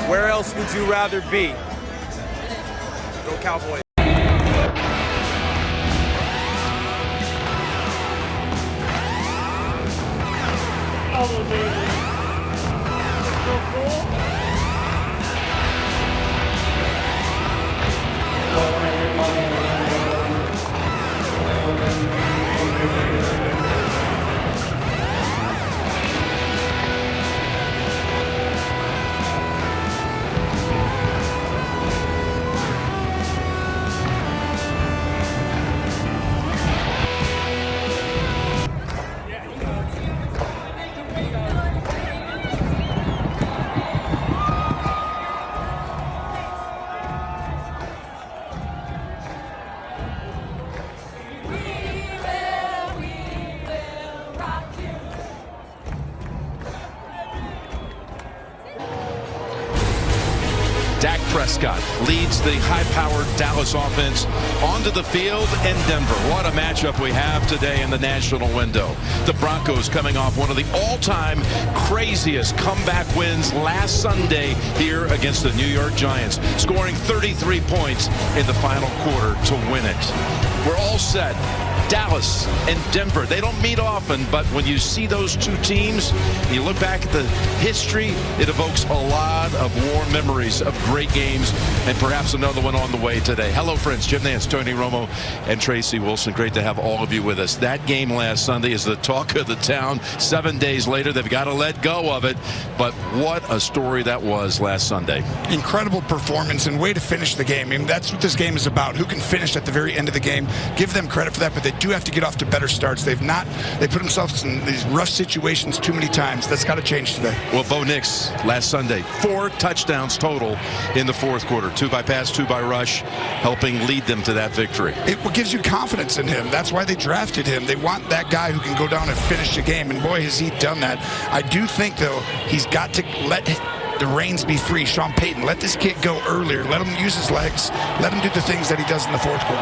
Where else would you rather be? Go Cowboys. Dak Prescott leads the high-powered Dallas offense onto the field in Denver. What a matchup we have today in the national window. The Broncos coming off one of the all-time craziest comeback wins last Sunday here against the New York Giants, scoring 33 points in the final quarter to win it. We're all set. Dallas and Denver, they don't meet often, but when you see those two teams, you look back at the history, it evokes a lot of warm memories of great games, and perhaps another one on the way today. Hello, friends. Jim Nance, Tony Romo, and Tracy Wilson. Great to have all of you with us. That game last Sunday is the talk of the town. 7 days later, they've got to let go of it, but what a story that was last Sunday. Incredible performance and way to finish the game. I mean, that's what this game is about. Who can finish at the very end of the game? Give them credit for that, but they do have to get off to better starts. They put themselves in these rough situations too many times. That's got to change today. Well, Bo Nix last Sunday, 4 touchdowns total in the fourth quarter. 2 by pass, 2 by rush, helping lead them to that victory. It gives you confidence in him. That's why they drafted him. They want that guy who can go down and finish the game, and boy, has he done that. I do think, though, he's got to let the reins be free. Sean Payton, let this kid go earlier. Let him use his legs. Let him do the things that he does in the fourth quarter.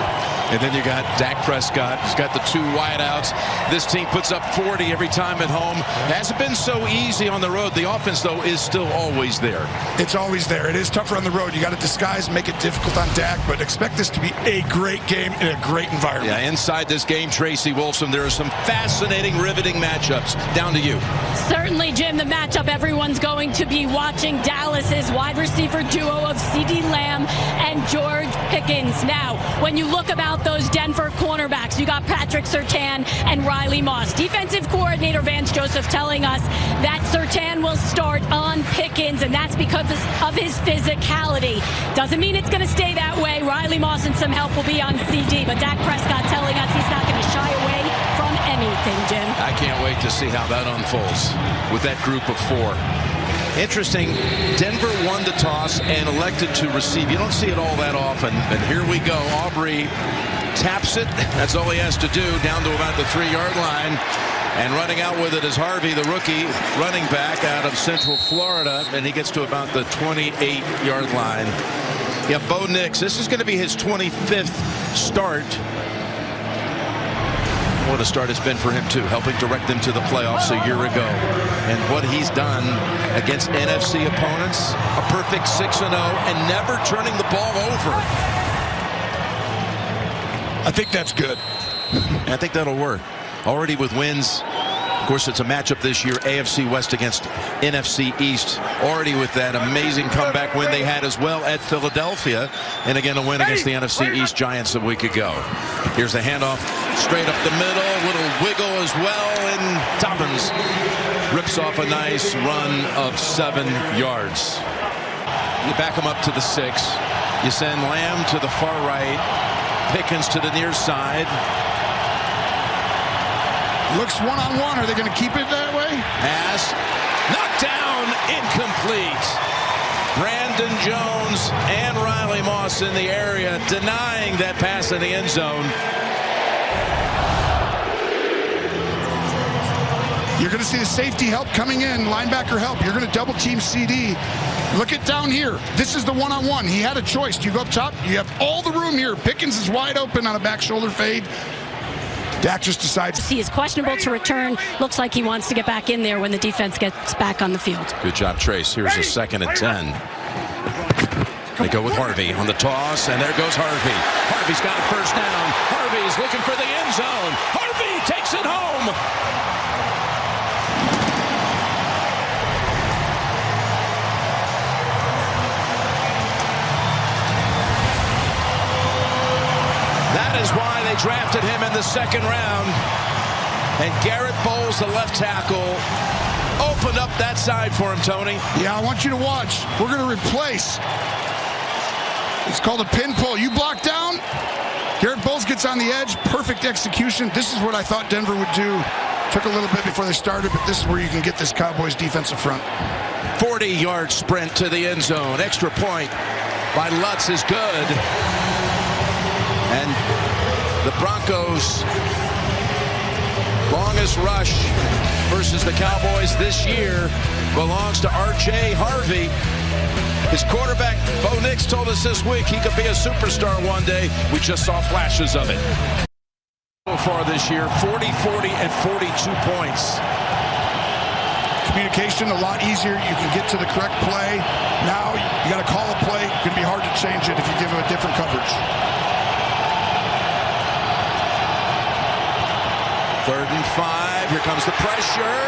And then you got Dak Prescott. He's got the 2 wideouts. This team puts up 40 every time at home. Hasn't been so easy on the road. The offense, though, is still always there. It's always there. It is tougher on the road. You got to disguise, make it difficult on Dak, but expect this to be a great game in a great environment. Yeah, inside this game, Tracy Wilson, there are some fascinating, riveting matchups. Down to you. Certainly, Jim, the matchup everyone's going to be watching. Dallas's wide receiver duo of CeeDee Lamb and George Pickens. Now, when you look about those Denver cornerbacks, you got Patrick Surtain and Riley Moss. Defensive coordinator Vance Joseph telling us that Surtain will start on Pickens, and that's because of his physicality. Doesn't mean it's going to stay that way. Riley Moss and some help will be on CD, but Dak Prescott telling us he's not going to shy away from anything, Jim. I can't wait to see how that unfolds with that group of 4. Interesting, Denver won the toss and elected to receive. You don't see it all that often, and here we go. Aubrey taps it. That's all he has to do, down to about the 3-yard line. And running out with it is Harvey, the rookie running back out of Central Florida, and he gets to about the 28-yard line. Yeah, Bo Nix, this is going to be his 25th start. What a start it's been for him, too, helping direct them to the playoffs a year ago. And what he's done against NFC opponents, a perfect 6-0, and never turning the ball over. I think that's good. I think that'll work. Already with wins. Of course, it's a matchup this year, AFC West against NFC East. Already with that amazing comeback win they had as well at Philadelphia. And again, a win against the NFC East Giants a week ago. Here's the handoff straight up the middle. A little wiggle as well. And Dobbins rips off a nice run of 7 yards. You back him up to the 6. You send Lamb to the far right. Pickens to the near side. Looks one-on-one. Are they going to keep it that way? Pass. Knocked down. Incomplete. Brandon Jones and Riley Moss in the area denying that pass in the end zone. You're going to see the safety help coming in, linebacker help. You're going to double team CD. Look at down here. This is the one-on-one. He had a choice. Do you go up top? You have all the room here. Pickens is wide open on a back shoulder fade. Dak just decides. He is questionable to return. Looks like he wants to get back in there when the defense gets back on the field. Good job, Trace. Here's a 2nd and 10. They go with Harvey on the toss, and there goes Harvey. Harvey's got a first down. Harvey's looking for the end zone. Harvey takes it home. That is why they drafted him in the 2nd round. And Garrett Bowles, the left tackle, opened up that side for him, Tony. Yeah, I want you to watch. We're going to replace. It's called a pin pull. You block down. Garrett Bowles gets on the edge. Perfect execution. This is what I thought Denver would do. Took a little bit before they started, but this is where you can get this Cowboys defensive front. 40-yard sprint to the end zone. Extra point by Lutz is good. And the Broncos' longest rush versus the Cowboys this year belongs to R.J. Harvey. His quarterback, Bo Nix, told us this week he could be a superstar one day. We just saw flashes of it. So far this year, 40, 40, and 42 points. Communication a lot easier. You can get to the correct play. Now you got to call a play. It can be hard to change it if you give him a different coverage. 3rd and 5. Here comes the pressure.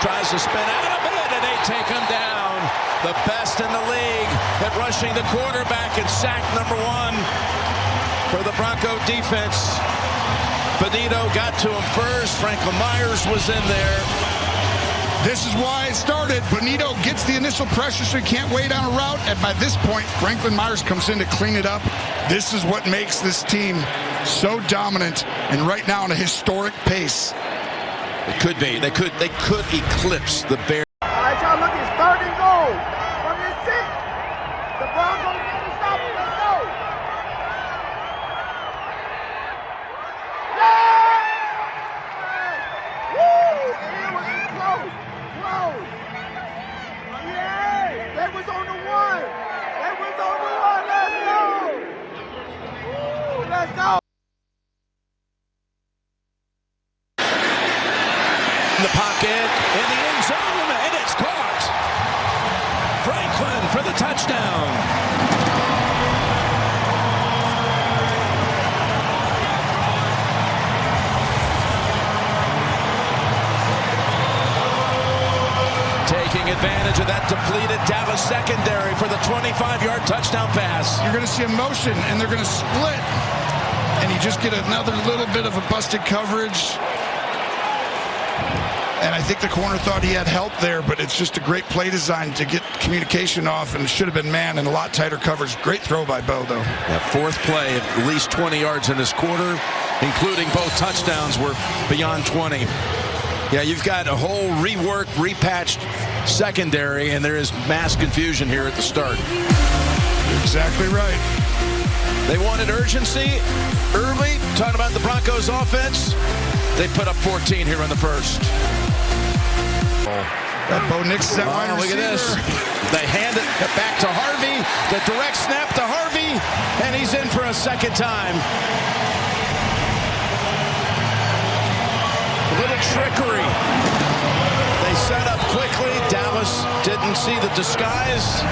Tries to spin out of it, and they take him down. The best in the league at rushing the quarterback and sack number 1 for the Bronco defense. Benito got to him first. Franklin Myers was in there. This is why it started. Benito gets the initial pressure, so he can't wait on a route. And by this point, Franklin Myers comes in to clean it up. This is what makes this team so dominant, and right now on a historic pace. It could be. They could eclipse the Bears. All right, y'all, look, it's 3rd and goal from your 6. The Broncos can't stop it. Let's go. Yeah! Woo! And it was close. Close. Yeah! That was on the 1. That was on the 1. Let's go. Woo! Let's go. The pocket in the end zone, and it's caught. Franklin for the touchdown. Taking advantage of that depleted Dallas secondary for the 25-yard touchdown pass. You're going to see a motion, and they're going to split. And you just get another little bit of a busted coverage. And I think the corner thought he had help there, but it's just a great play design to get communication off, and it should have been man and a lot tighter coverage. Great throw by Bo, though. That 4th play, at least 20 yards in this quarter, including both touchdowns were beyond 20. Yeah, you've got a whole reworked, repatched secondary, and there is mass confusion here at the start. You're exactly right. They wanted urgency early. Talking about the Broncos offense, they put up 14 here in the 1st. That Bo Nix is that wide receiver. Look at this. They hand it back to Harvey. The direct snap to Harvey, and he's in for a 2nd time. A little trickery. They set up quickly. Dallas didn't see the disguise.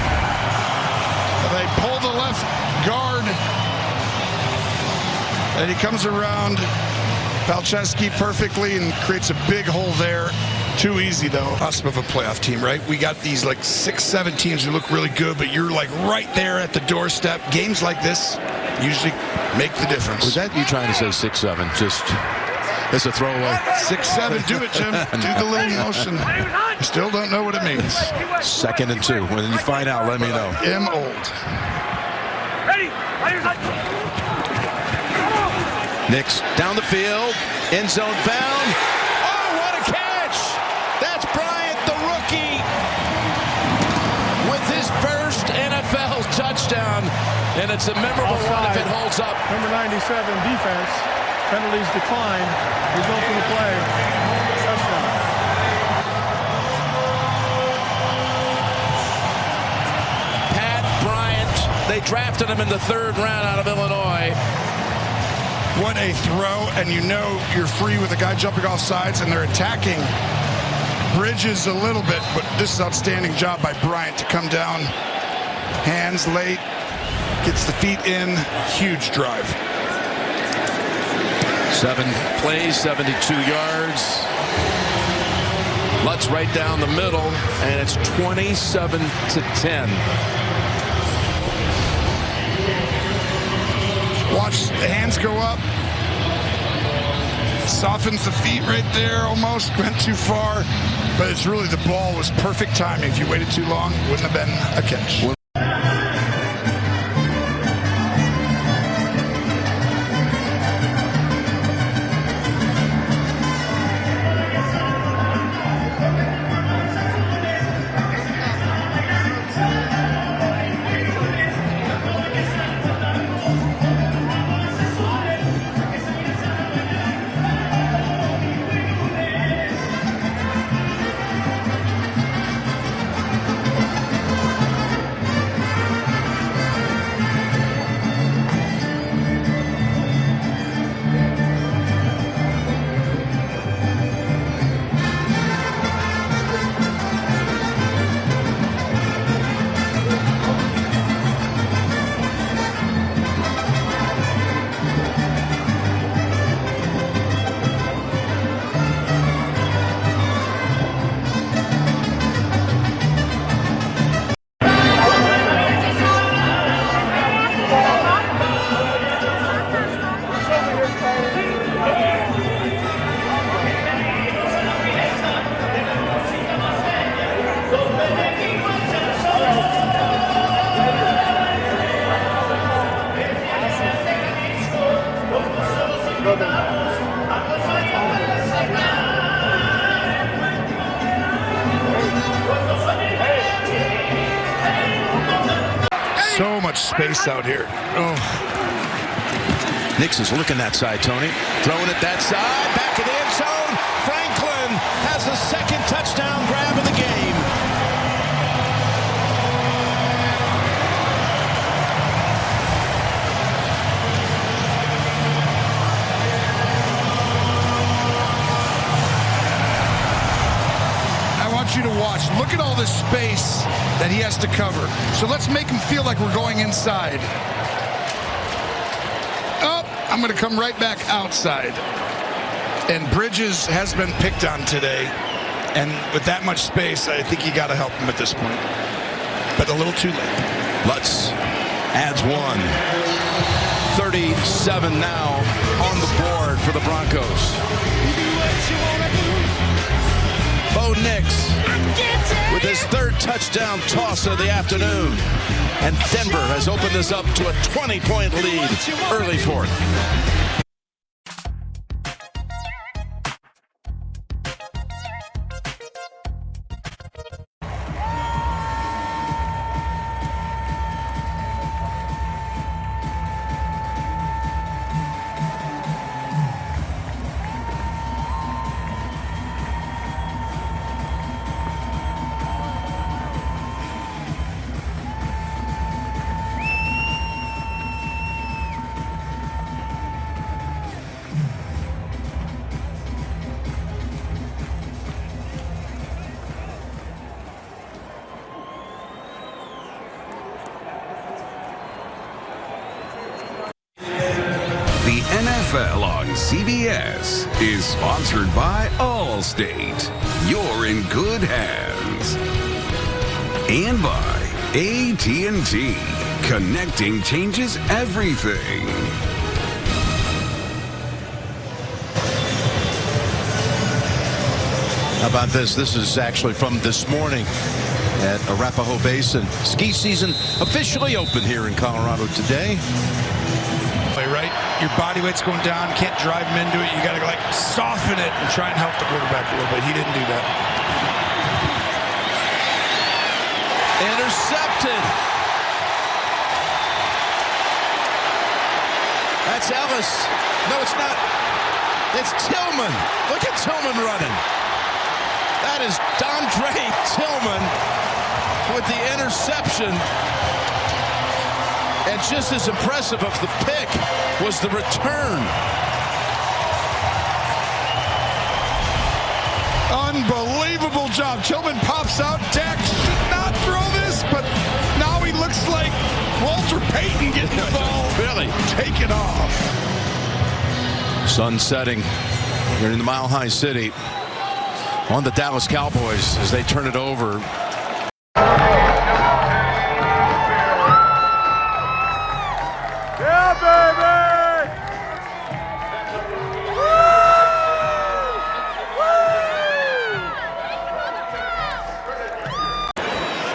They pull the left guard, and he comes around Palczewski perfectly and creates a big hole there. Too easy, though. Awesome of a playoff team, right? We got these like 6-7 teams who look really good, but you're like right there at the doorstep. Games like this usually make the difference. Was that you trying to say 6-7? Just as a throwaway? 6-7. Do it, Jim. Do the little motion. I still don't know what it means. 2nd and 2. When you find out, let me know. I'm old. Ready? Nix down the field, end zone bound. Oh, what a catch! That's Bryant, the rookie, with his first NFL touchdown, and it's a memorable one if it holds up. Number 97 defense, penalties decline, result of the play, touchdown. They drafted him in the 3rd round out of Illinois. What a throw, and you know you're free with a guy jumping off sides, and they're attacking Bridges a little bit, but this is outstanding job by Bryant to come down. Hands late, gets the feet in, huge drive. 7 plays, 72 yards. Lutz right down the middle, and it's 27-10. Watch the hands go up. Softens the feet right there, almost went too far, but it's really the ball was perfect timing. If you waited too long, wouldn't have been a catch. So much space out here. Oh. Nix is looking that side, Tony. Throwing it that side, back of the end zone. Franklin has the 2nd touchdown grab of the game. I want you to watch. Look at all this space that he has to cover. So let's make him feel like we're going inside. Oh, I'm going to come right back outside. And Bridges has been picked on today. And with that much space, I think you got to help him at this point. But a little too late. Lutz adds 1. 37 now on the board for the Broncos. Bo Nix with his 3rd touchdown toss of the afternoon. And Denver has opened this up to a 20-point lead early 4th. The NFL on CBS is sponsored by Allstate. You're in good hands. And by AT&T. Connecting changes everything. How about this? This is actually from this morning at Arapahoe Basin. Ski season officially open here in Colorado today. Right? Your body weight's going down. You can't drive him into it. You got to like soften it and try and help the quarterback a little bit. He didn't do that. Intercepted. That's Ellis. No, it's not. It's Tillman. Look at Tillman running. That is Dondre Tillman with the interception. And just as impressive of the pick was the return. Unbelievable job. Tillman pops out. Dak should not throw this, but now he looks like Walter Payton getting the ball. Really? Take it off. Sun setting here in the Mile High City on the Dallas Cowboys as they turn it over. Yeah, baby!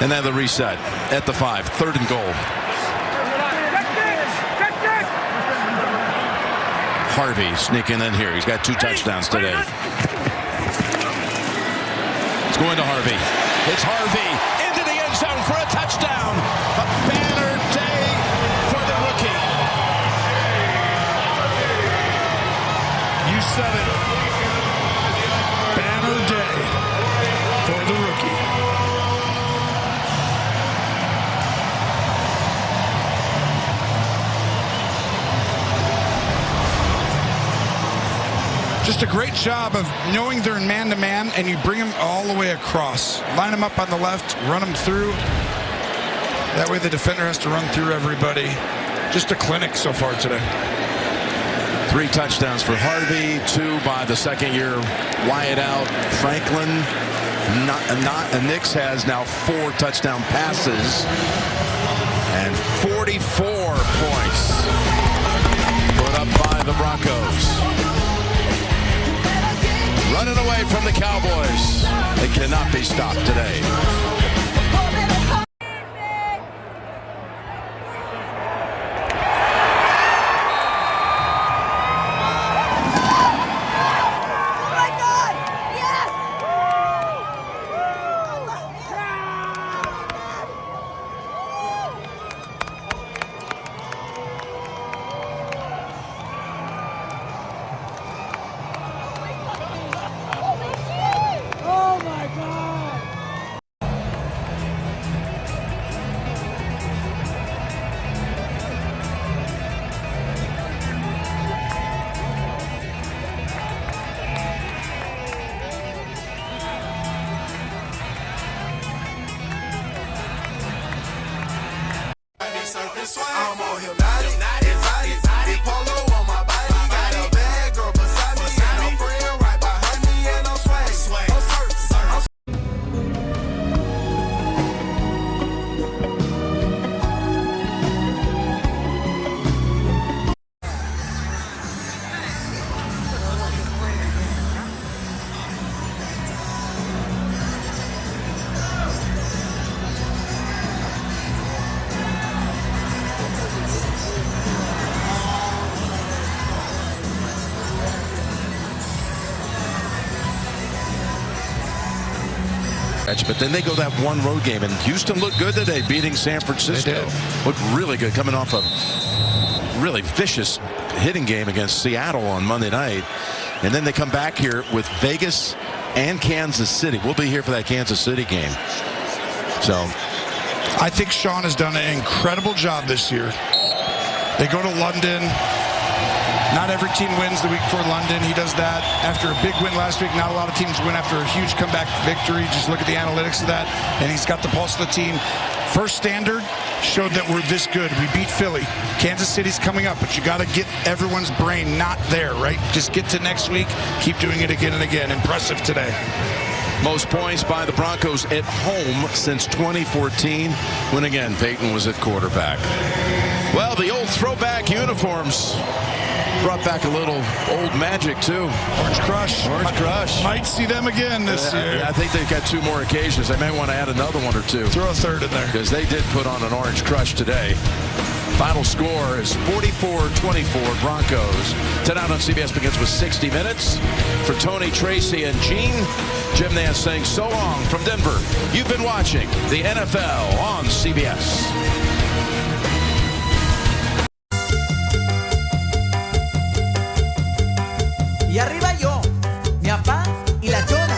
And then the reset at the 5, 3rd and goal. Harvey sneaking in here. He's got 2 touchdowns today. It's going to Harvey. It's Harvey into the end zone for a touchdown. A banner day for the rookie. You said it. Banner day for the rookie. Just a great job of knowing they're in man-to-man, and you bring them all the way across. Line them up on the left, run them through. That way the defender has to run through everybody. Just a clinic so far today. 3 touchdowns for Harvey, 2 by the second-year wideout Franklin. Nix has now 4 touchdown passes and 44 points put up by the Broncos. Running away from the Cowboys. They cannot be stopped today. I'm on hypnotic, big polo on my body, got a bad girl beside me, got no friend right behind me, and no swag. But then they go that one road game, and Houston looked good today, beating San Francisco. Looked really good, coming off a really vicious hitting game against Seattle on Monday night. And then they come back here with Vegas and Kansas City. We'll be here for that Kansas City game. So I think Sean has done an incredible job this year. They go to London. Not every team wins the week before London. He does that after a big win last week. Not a lot of teams win after a huge comeback victory. Just look at the analytics of that. And he's got the pulse of the team. First standard showed that we're this good. We beat Philly. Kansas City's coming up, but you got to get everyone's brain not there, right? Just get to next week. Keep doing it again and again. Impressive today. Most points by the Broncos at home since 2014, when again Peyton was at quarterback. Well, the old throwback uniforms brought back a little old magic too. Orange Crush. Orange Crush. Might see them again this year. I think they've got 2 more occasions. They may want to add another one or 2. Throw a 3rd in there. Because they did put on an Orange Crush today. Final score is 44-24 Broncos. Tonight on CBS begins with 60 Minutes. For Tony, Tracy, and Gene, Jim Nance saying so long from Denver. You've been watching the NFL on CBS. Y arriba yo, mi papá y la chona.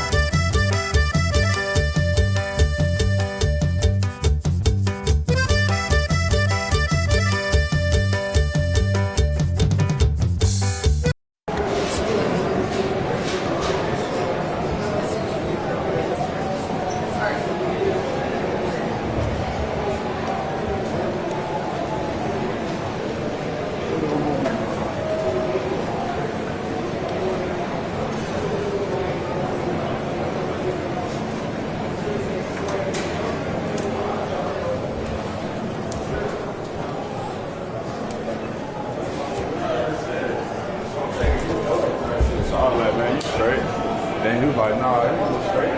straight. Then he was like, nah, it was straight.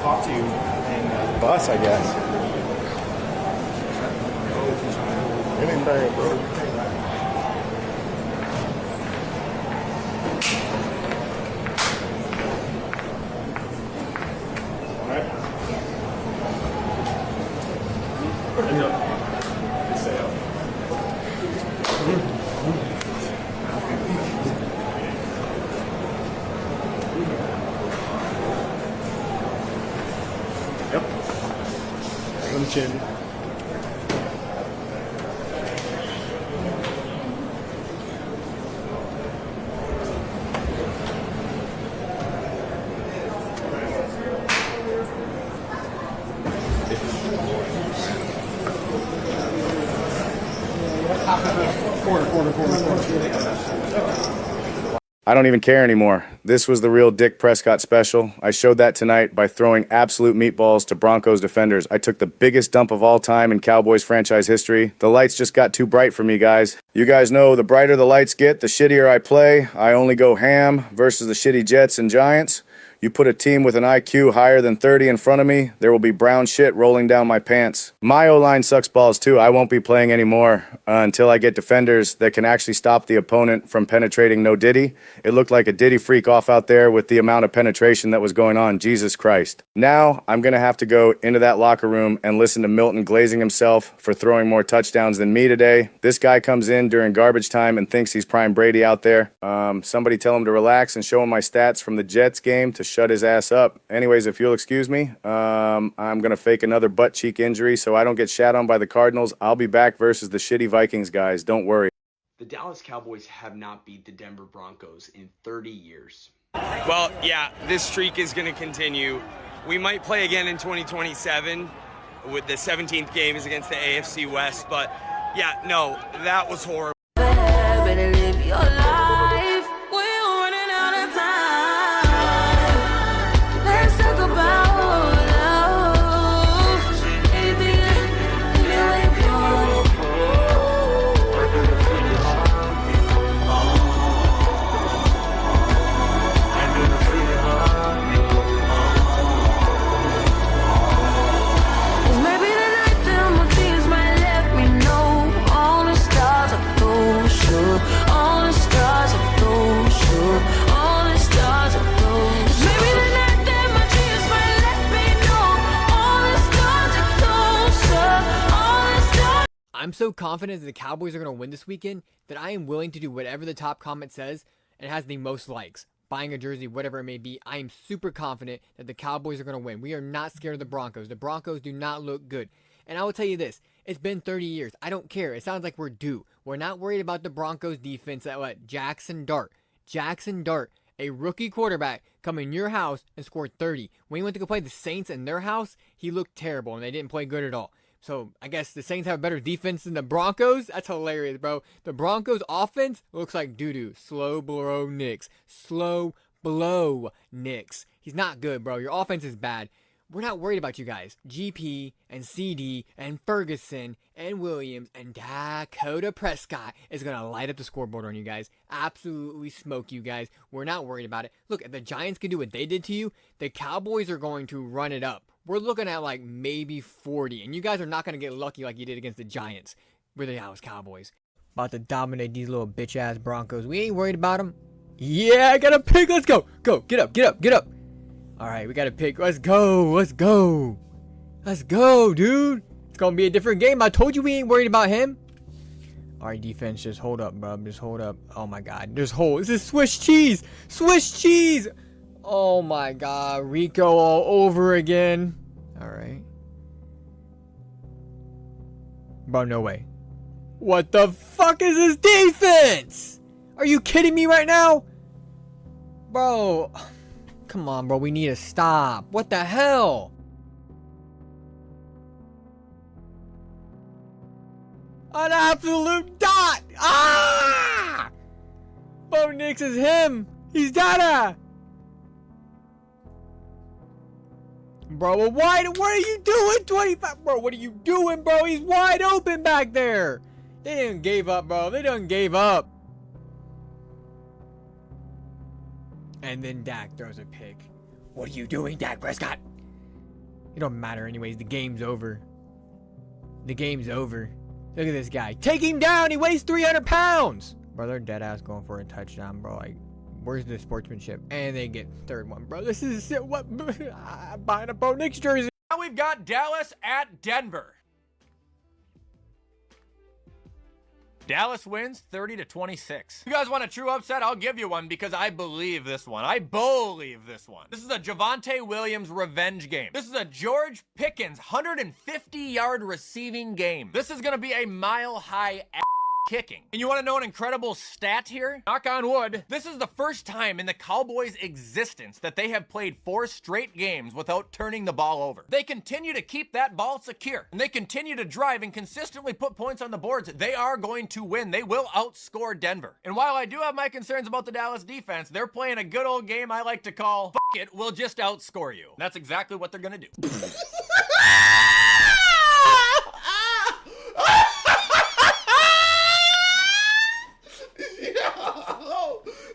Talk to you in the bus, I guess. It ain't bad, bro. Chin. I don't even care anymore. This was the real Dak Prescott special. I showed that tonight by throwing absolute meatballs to Broncos defenders. I took the biggest dump of all time in Cowboys franchise history. The lights just got too bright for me, guys. You guys know the brighter the lights get, the shittier I play. I only go ham versus the shitty Jets and Giants. You put a team with an IQ higher than 30 in front of me, there will be brown shit rolling down my pants. My O-line sucks balls too. I won't be playing anymore until I get defenders that can actually stop the opponent from penetrating no Diddy. It looked like a Diddy freak off out there with the amount of penetration that was going on. Jesus Christ. Now I'm going to have to go into that locker room and listen to Milton glazing himself for throwing more touchdowns than me today. This guy comes in during garbage time and thinks he's Prime Brady out there. Somebody tell him to relax and show him my stats from the Jets game to shut his ass up. Anyways, if you'll excuse me, I'm going to fake another butt cheek injury so I don't get shat on by the Cardinals. I'll be back versus the shitty Vikings, guys. Don't worry. The Dallas Cowboys have not beat the Denver Broncos in 30 years. Well, yeah, this streak is going to continue. We might play again in 2027 with the 17th game is against the AFC West, but yeah, no, that was horrible. Better live your life. We're running out of time. Let's talk about love. Anything you want. Maybe tonight then my tears might let me know all the stars are closer. All the stars are closer. All the stars are closer. Maybe tonight then my tears might let me know all the stars are closer. All the stars. I'm so confident that the Cowboys are going to win this weekend that I am willing to do whatever the top comment says and has the most likes. Buying a jersey, whatever it may be, I am super confident that the Cowboys are going to win. We are not scared of the Broncos. The Broncos do not look good. And I will tell you this, it's been 30 years. I don't care. It sounds like we're due. We're not worried about the Broncos defense at what? Jackson Dart, a rookie quarterback, come in your house and scored 30. When he went to go play the Saints in their house, he looked terrible and they didn't play good at all. So I guess the Saints have a better defense than the Broncos? That's hilarious, bro. The Broncos offense looks like doo-doo. Slow blow Knicks. He's not good, bro. Your offense is bad. We're not worried about you guys. GP and CD and Ferguson and Williams and Dakota Prescott is going to light up the scoreboard on you guys. Absolutely smoke you guys. We're not worried about it. Look, if the Giants can do what they did to you, the Cowboys are going to run it up. We're looking at like maybe 40, and you guys are not going to get lucky like you did against the Giants. We're the Dallas Cowboys. About to dominate these little bitch-ass Broncos. We ain't worried about them. Yeah, I got a pick. Let's go. Go. Get up. All right, we got a pick. Let's go, dude. It's going to be a different game. I told you we ain't worried about him. All right, defense, just hold up, bro. Just hold up. Oh my God, there's holes. This is Swiss cheese. Swiss cheese. Oh my God, Rico all over again. All right, bro. No way. What the fuck is this defense? Are you kidding me right now, bro? Come on, bro. We need to stop. What the hell? An absolute dot! Ah! Bo Nix is him! He's Dada! Bro, what are you doing? 25, bro, what are you doing, bro? He's wide open back there! They didn't give up, bro. They done gave up. And then Dak throws a pick. What are you doing, Dak Prescott? It don't matter anyways. The game's over. The game's over. Look at this guy. Take him down. He weighs 300 pounds. Bro, they're dead ass going for a touchdown, bro. Like, where's the sportsmanship? And they get third one, bro. This is what? I'm buying a Bo Nix jersey. Now we've got Dallas at Denver. Dallas wins 30-26. You guys want a true upset? I'll give you one because I believe this one. I believe this one. This is a Javonte Williams revenge game. This is a George Pickens 150-yard receiving game. This is going to be a mile-high kicking. And you want to know an incredible stat here? Knock on wood. This is the first time in the Cowboys' existence that they have played 4 straight games without turning the ball over. They continue to keep that ball secure, and they continue to drive and consistently put points on the boards. They are going to win. They will outscore Denver. And while I do have my concerns about the Dallas defense, they're playing a good old game I like to call, F it, we'll just outscore you. That's exactly what they're going to do.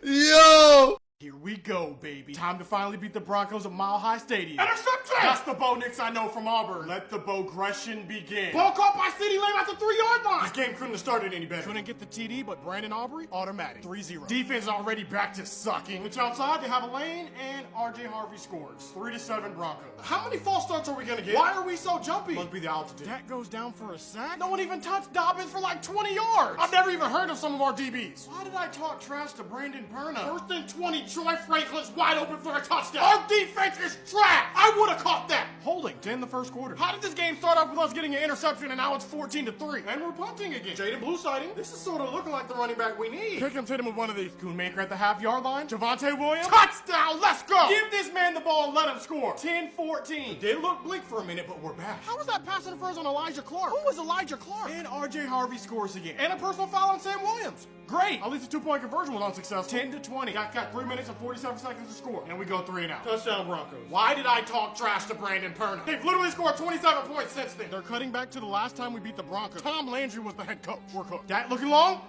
Yo! Here we go, baby. Time to finally beat the Broncos at Mile High Stadium. Interception! That's the Bo Nix I know from Auburn. Let the Bo-gression begin. Ball caught by CeeDee Lamb at the 3-yard line. This game couldn't have started any better. Couldn't get the TD, but Brandon Aubrey, automatic. 3-0. Defense already back to sucking. Which outside, they have a lane, and RJ Harvey scores. 3-7 Broncos. How many false starts are we gonna get? Why are we so jumpy? Must be the altitude. Dak goes down for a sack? No one even touched Dobbins for like 20 yards. I've never even heard of some of our DBs. Why did I talk trash to Brandon Perna? 1st and 20, Troy Franklin's wide open for a touchdown. Our defense is trash. I would have caught that. Holding to end the first quarter. How did this game start off with us getting an interception and now it's 14-3? And we're punting again. Jaden Blue sighting. This is sort of looking like the running back we need. Pickham's hit him with one of these. Coonmaker at the half-yard line. Javonte Williams. Touchdown. Let's go. Give this man the ball and let him score. 10-14. Did look bleak for a minute, but we're back. How was that pass interference on Elijah Clark? Who was Elijah Clark? And RJ Harvey scores again. And a personal foul on Sam Williams. Great. At least the 2-point conversion was unsuccessful. 10-20. Got 3 minutes and 47 seconds to score. And we go 3 and out. Touchdown Broncos. Why did I talk trash to Brandon Perna? They've literally scored 27 points since then. They're cutting back to the last time we beat the Broncos. Tom Landry was the head coach. We're cooked. That looking long?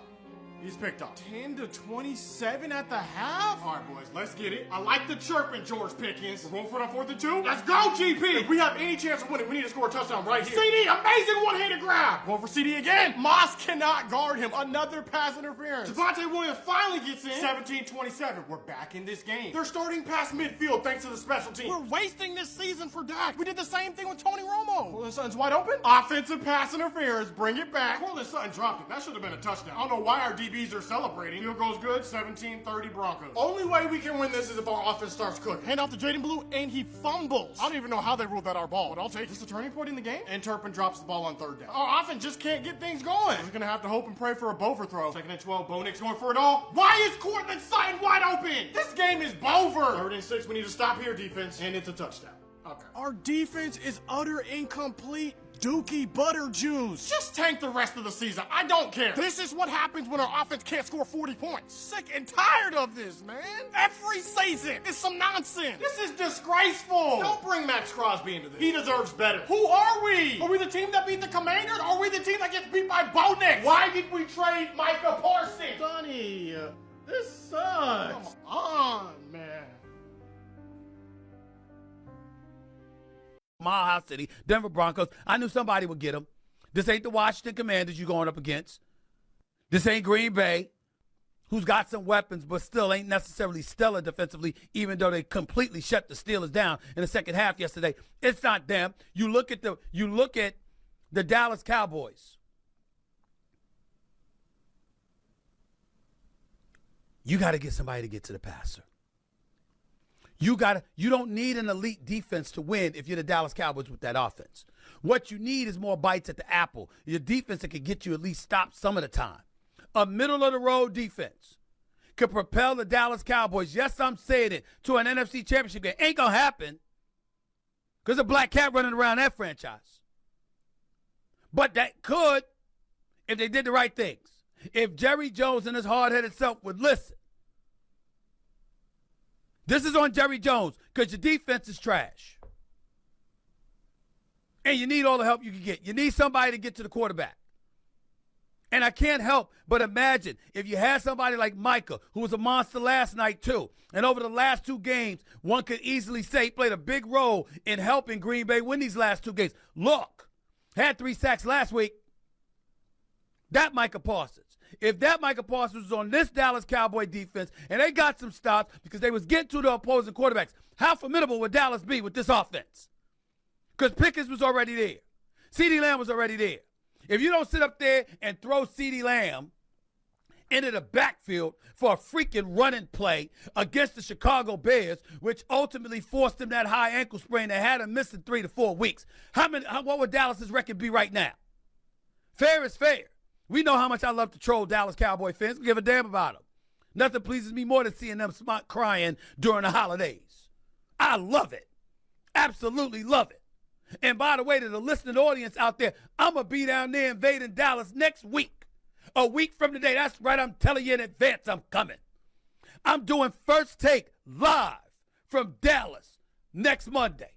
He's picked up. 10-27 at the half? All right, boys, let's get it. I like the chirping, George Pickens. We're going for it on 4th and 2. Let's go, GP. If we have any chance of winning, we need to score a touchdown right here. CD, amazing one-handed grab. Going for CD again. Moss cannot guard him. Another pass interference. Javonte Williams finally gets in. 17-27. We're back in this game. They're starting past midfield thanks to the special team. We're wasting this season for Dak. We did the same thing with Tony Romo. Cortland Sutton's wide open. Offensive pass interference. Bring it back. Cortland Sutton dropped it. That should have been a touchdown. I don't know why our DBs are celebrating. Field goes good. 17-30 Broncos. Only way we can win this is if our offense starts cooking. Hand off to Jaden Blue, and he fumbles. I don't even know how they ruled that our ball, but I'll take it. Is this a turning point in the game? And Turpin drops the ball on 3rd down. Our offense just can't get things going. We're gonna have to hope and pray for a Bover throw. 2nd and 12. Bo Nix going for it all. Why is Cortland Sutton wide open? This game is Bover. 3rd and 6. We need to stop here, defense, and it's a touchdown. Okay. Our defense is utter incomplete. Dookie butter juice. Just tank the rest of the season. I don't care. This is what happens when our offense can't score 40 points. Sick and tired of this, man. Every season is some nonsense. This is disgraceful. Don't bring Max Crosby into this. He deserves better. Who are we? Are we the team that beat the Commanders? Or are we the team that gets beat by Bo Nix? Why did we trade Micah Parsons? Sonny, this sucks. Come on, man. Mile High City, Denver Broncos. I knew somebody would get them. This ain't the Washington Commanders you're going up against. This ain't Green Bay, who's got some weapons but still ain't necessarily stellar defensively, even though they completely shut the Steelers down in the second half yesterday. It's not them. You look at the Dallas Cowboys. You got to get somebody to get to the passer. You don't need an elite defense to win if you're the Dallas Cowboys with that offense. What you need is more bites at the apple. Your defense that can get you at least stopped some of the time. A middle-of-the-road defense could propel the Dallas Cowboys, yes, I'm saying it, to an NFC Championship game. Ain't going to happen because a black cat running around that franchise. But that could if they did the right things. If Jerry Jones and his hard-headed self would listen. This is on Jerry Jones because your defense is trash. And you need all the help you can get. You need somebody to get to the quarterback. And I can't help but imagine if you had somebody like Micah, who was a monster last night too, and over the last 2 games, one could easily say he played a big role in helping Green Bay win these last 2 games. Look, had 3 sacks last week. That Micah Parsons. If that Micah Parsons was on this Dallas Cowboy defense and they got some stops because they was getting to the opposing quarterbacks, how formidable would Dallas be with this offense? Because Pickens was already there. CeeDee Lamb was already there. If you don't sit up there and throw CeeDee Lamb into the backfield for a freaking running play against the Chicago Bears, which ultimately forced him that high ankle sprain that had him missing 3 to 4 weeks, what would Dallas's record be right now? Fair is fair. We know how much I love to troll Dallas Cowboy fans. We give a damn about them. Nothing pleases me more than seeing them smart crying during the holidays. I love it. Absolutely love it. And by the way, to the listening audience out there, I'm going to be down there invading Dallas next week. A week from today. That's right. I'm telling you in advance I'm coming. I'm doing First Take live from Dallas next Monday.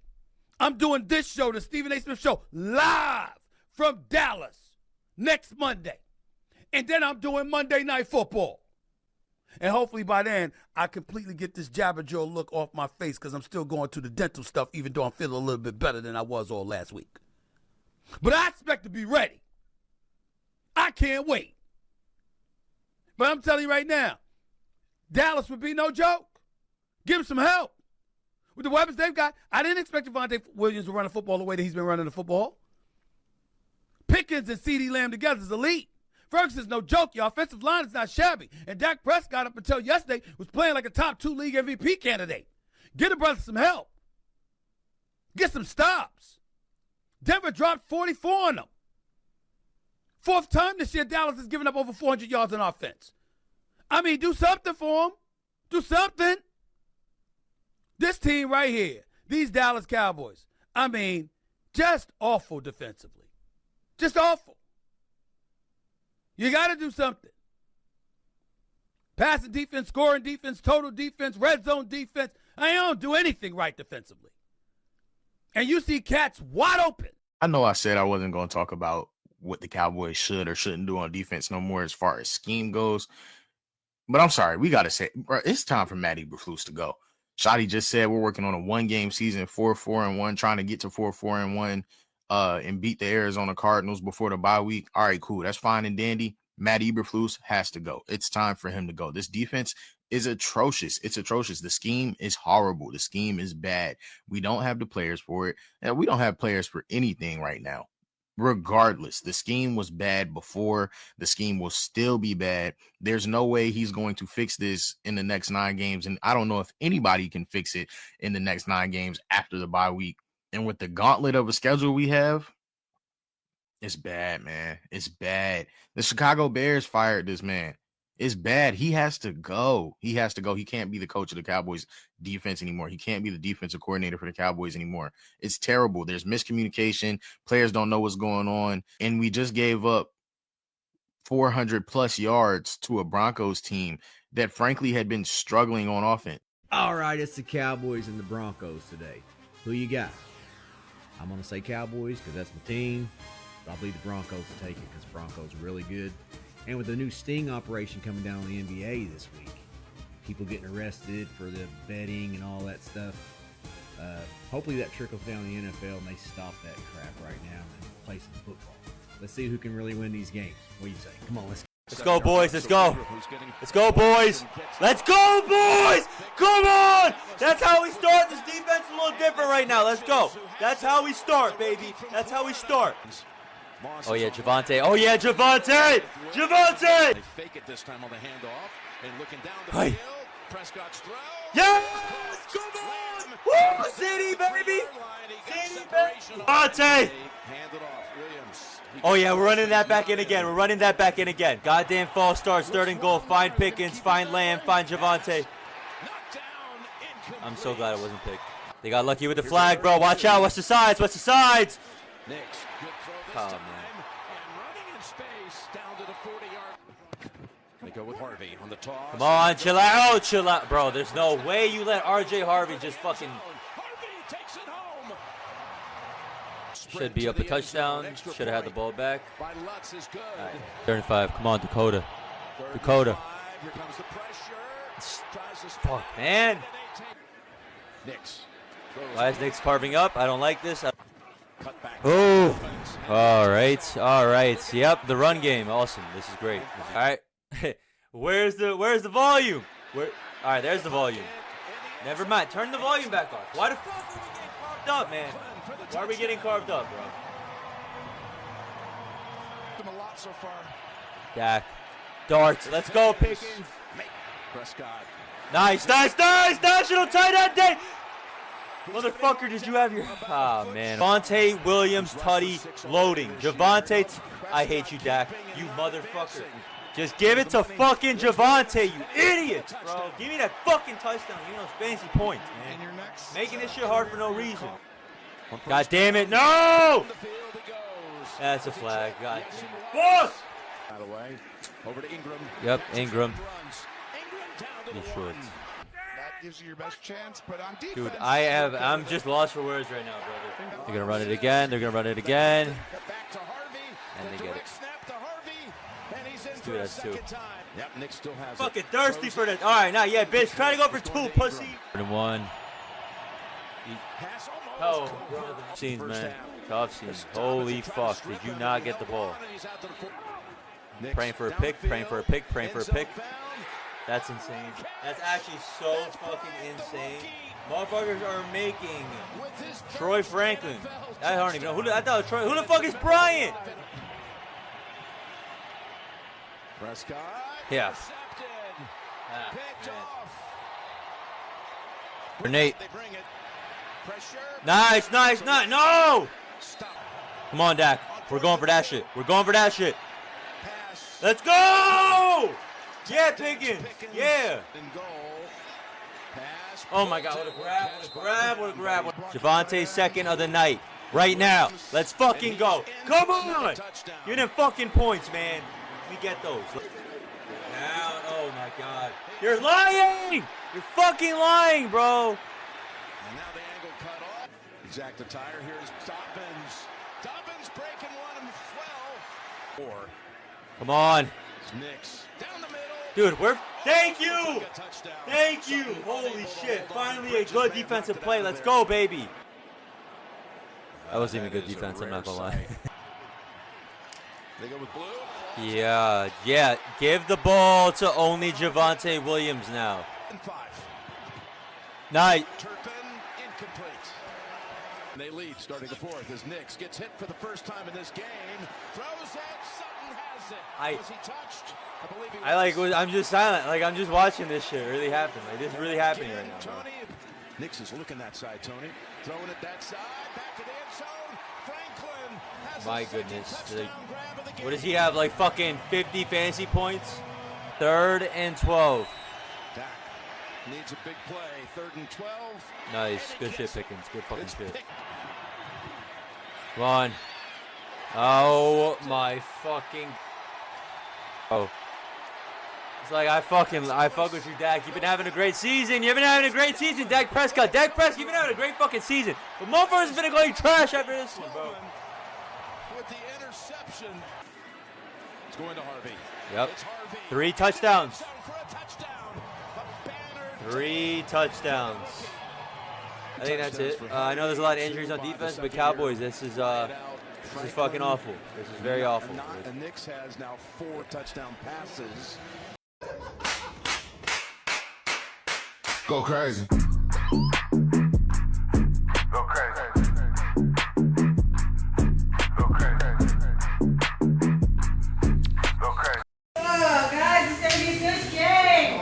I'm doing this show, the Stephen A. Smith Show, live from Dallas next Monday. And then I'm doing Monday Night Football. And hopefully by then, I completely get this jabberjaw look off my face because I'm still going through the dental stuff, even though I'm feeling a little bit better than I was all last week. But I expect to be ready. I can't wait. But I'm telling you right now, Dallas would be no joke. Give them some help. With the weapons they've got, I didn't expect Javonte Williams to run the football the way that he's been running the football. Pickens and CeeDee Lamb together is elite. Ferguson's no joke. Your offensive line is not shabby. And Dak Prescott, up until yesterday, was playing like a top 2 league MVP candidate. Get the brother some help. Get some stops. Denver dropped 44 on them. 4th time this year, Dallas has given up over 400 yards on offense. I mean, do something for them. Do something. This team right here, these Dallas Cowboys, I mean, just awful defensively. Just awful. You got to do something. Passing defense, scoring defense, total defense, red zone defense. I don't do anything right defensively. And you see cats wide open. I know I said I wasn't going to talk about what the Cowboys should or shouldn't do on defense no more as far as scheme goes. But I'm sorry, we got to say, bro, it's time for Matt Eberflus to go. Shotty just said we're working on a 1-game season, 4-4-1, trying to get to 4-4-1. And beat the Arizona Cardinals before the bye week. All right, cool. That's fine and dandy. Matt Eberflus has to go. It's time for him to go. This defense is atrocious. It's atrocious. The scheme is horrible. The scheme is bad. We don't have the players for it. And we don't have players for anything right now. Regardless, the scheme was bad before. The scheme will still be bad. There's no way he's going to fix this in the next 9 games. And I don't know if anybody can fix it in the next 9 games after the bye week. And with the gauntlet of a schedule we have, it's bad, man. It's bad. The Chicago Bears fired this man. It's bad. He has to go. He has to go. He can't be the coach of the Cowboys defense anymore. He can't be the defensive coordinator for the Cowboys anymore. It's terrible. There's miscommunication. Players don't know what's going on. And we just gave up 400 plus yards to a Broncos team that frankly had been struggling on offense. All right, it's the Cowboys and the Broncos today. Who you got? I'm going to say Cowboys because that's my team. But I believe the Broncos will take it because Broncos are really good. And with the new sting operation coming down on the NBA this week, people getting arrested for the betting and all that stuff, hopefully that trickles down the NFL and they stop that crap right now and play some football. Let's see who can really win these games. What do you say? Come on, let's go, boys. Let's go. Let's go, boys. Let's go, boys. Come on. That's how we start. This defense is a little different right now. Let's go. That's how we start, baby. That's how we start. Oh, yeah, Javonte. Oh, yeah, Javonte. Javonte. They fake it this time on the handoff. Hey. Yes! Come on! Woo! City, baby! City, baby! Monte! Oh, yeah, we're running that back in again. We're running that back in again. Goddamn false starts, 3rd and goal. Find Pickens, find Lamb, find Javonte. I'm so glad it wasn't picked. They got lucky with the flag, bro. Watch out. What's the sides? What's the sides? Oh, man. They go with Harvey on the toss. Come on, chill out. Oh, chill out. Bro, there's no way you let R.J. Harvey just fucking... Should be up a touchdown. Should have had the ball back. All right. 3rd and 5. Come on, Dakota. Dakota. Fuck, man. Why is Nick's carving up? I don't like this. Oh. All right. All right. Yep, the run game. Awesome. This is great. All right. Where's the volume? All right, there's the volume. Never mind. Turn the volume back off. Why the fuck are we getting carved up, man? Why are we getting carved up, bro? Dak. Darts. Let's go, Pickens. Nice, nice, nice. National tight end day. Motherfucker, did you have your... Ah, man. Javonte Williams, Tutty, loading. Javonte... I hate you, Dak. You motherfucker. Just give it to fucking Javonte, you idiot, bro. Give me that fucking touchdown. Give me those fancy points, man. Making this shit hard for no reason. God damn it, no! That's a flag. God damn it. Over to Ingram. Yep, Ingram. He's short. That gives you your best chance, but on defense, dude, I'm just lost for words right now, brother. They're gonna run it again. They're gonna run it again. And they get it. Dude, that's 2. Yep, Nick still has fucking thirsty for this. All right, now, yeah, bitch. Try to go for 2, pussy. 3rd and 1. Oh, scenes, man. Tough scenes. Holy fuck. Did you not get the ball? Praying for a pick, praying for a pick, praying for a pick. That's insane. That's actually so fucking insane. Motherfuckers are making Troy Franklin. I don't even know. I thought it was Troy. Who the fuck is Bryant? Yeah. For Nate. Nice, nice, nice. No! Come on, Dak. We're going for that shit. We're going for that shit. Let's go! Yeah, Pickens. Yeah. Oh my God, what a grab, what a grab, what a grab. Javonte's 2nd of the night. Right now. Let's fucking go. Come on! Give them fucking points, man. We get those. Now, oh my God. You're lying! You're fucking lying, bro. And now the angle cut off. Exact the tire. Here's Dobbins. Dobbins breaking one as well. Come on. Knicks down the middle. Dude, we're... Thank you! Thank you! Holy shit. Finally a good defensive play. Let's go, baby. That wasn't even good defense, I'm not gonna lie. They go with blue. Yeah, yeah. Give the ball to only Javonte Williams now. 5. Nice. Turpin incomplete. And they lead starting the 4th as Knicks gets hit for the first time in this game. Throws it. Sutton has it. Was he touched? I believe he was. I'm just silent. Like, I'm just watching this shit really happen. Like, this is really happening right now, bro. Knicks is looking that side, Tony. Throwing it that side. Back to the end zone. Franklin has my goodness. Like, what does he have? Like fucking 50 fantasy points? 3rd and 12. Dak needs a big play. 3rd and 12. Nice. Good shit, Pickens. Good fucking shit. Come on. Oh my fucking. Oh. It's like I fuck with you, Dak. You've been having a great season. You've been having a great season, Dak Prescott. Dak Prescott, you've been having a great fucking season. But motherfuckers been going trash after this one, bro. With the interception. It's going to Harvey. Yep. 3 touchdowns. 3 touchdowns. I think that's it. I know there's a lot of injuries on defense, but Cowboys, this is fucking awful. This is very awful. The Knicks has now 4 touchdown passes. Go crazy. Go crazy. Go crazy. Go crazy. Oh, guys, it's gonna be a good game.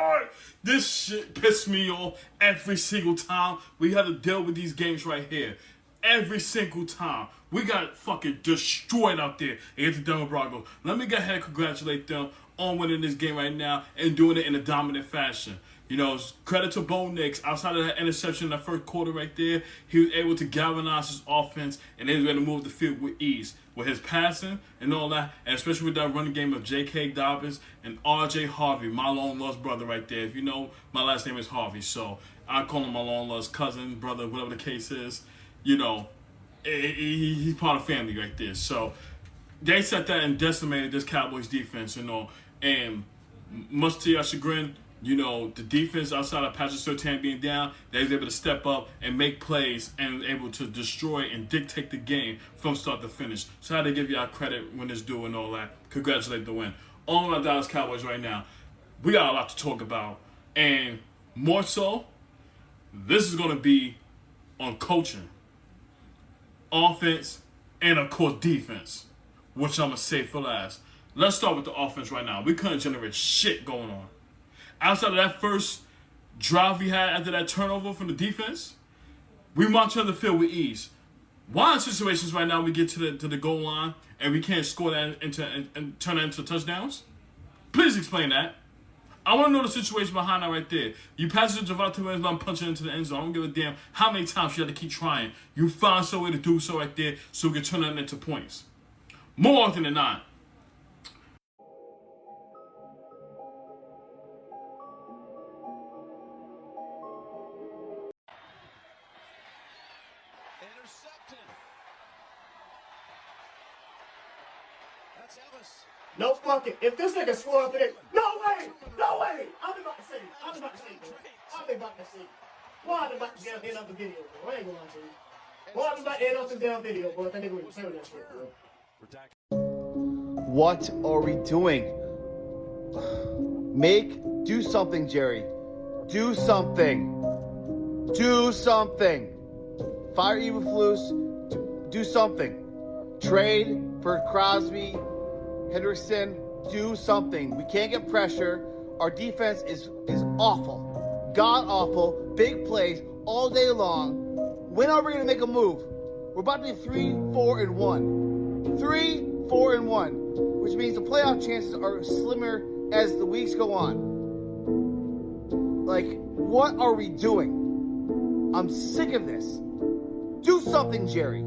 God, this shit pissed me off every single time we had to deal with these games right here. Every single time. We got fucking destroyed out there against the Denver Broncos. Let me go ahead and congratulate them on winning this game right now and doing it in a dominant fashion. You know, credit to Bo Nix. Outside of that interception in the first quarter right there, he was able to galvanize his offense and they was able to move the field with ease. With his passing and all that, and especially with that running game of J.K. Dobbins and R.J. Harvey, my long-lost brother right there. If you know, my last name is Harvey, so I call him my long-lost cousin, brother, whatever the case is. You know, he's part of family right there. So they set that and decimated this Cowboys defense, you know, and much to your chagrin, you know, the defense outside of Patrick Surtain being down, they was able to step up and make plays and able to destroy and dictate the game from start to finish. So I had to give y'all credit when it's due and all that. Congratulate the win. On my Dallas Cowboys right now, we got a lot to talk about. And more so, this is going to be on coaching, offense, and of course defense, which I'm going to save for last. Let's start with the offense right now. We couldn't generate shit going on. Outside of that first drive we had after that turnover from the defense, we marched on the field with ease. Why in situations right now we get to the goal line and we can't score that and turn that into touchdowns? Please explain that. I want to know the situation behind that right there. You pass it to Javonte Williams, I'm punching into the end zone. I don't give a damn how many times you have to keep trying. You find some way to do so right there so we can turn that into points. More often than not. No fucking. If this nigga score up in it, no way, no way. I'm about to say, bro. I'm about to say. Well, I'm about to end up the video, bro. I ain't gonna lie to you. Well, I'm about to end up the damn video, bro. I think we're gonna say that shit, bro. What are we doing? Do something, Jerry. Do something. Do something. Fire Eberflus. Do something. Trade for Crosby, Henderson. Do something. We can't get pressure. Our defense is awful. God awful. Big plays all day long. When are we going to make a move? We're about to be 3-4-1. 3-4-1. Which means the playoff chances are slimmer as the weeks go on. Like, what are we doing? I'm sick of this. Do something, Jerry.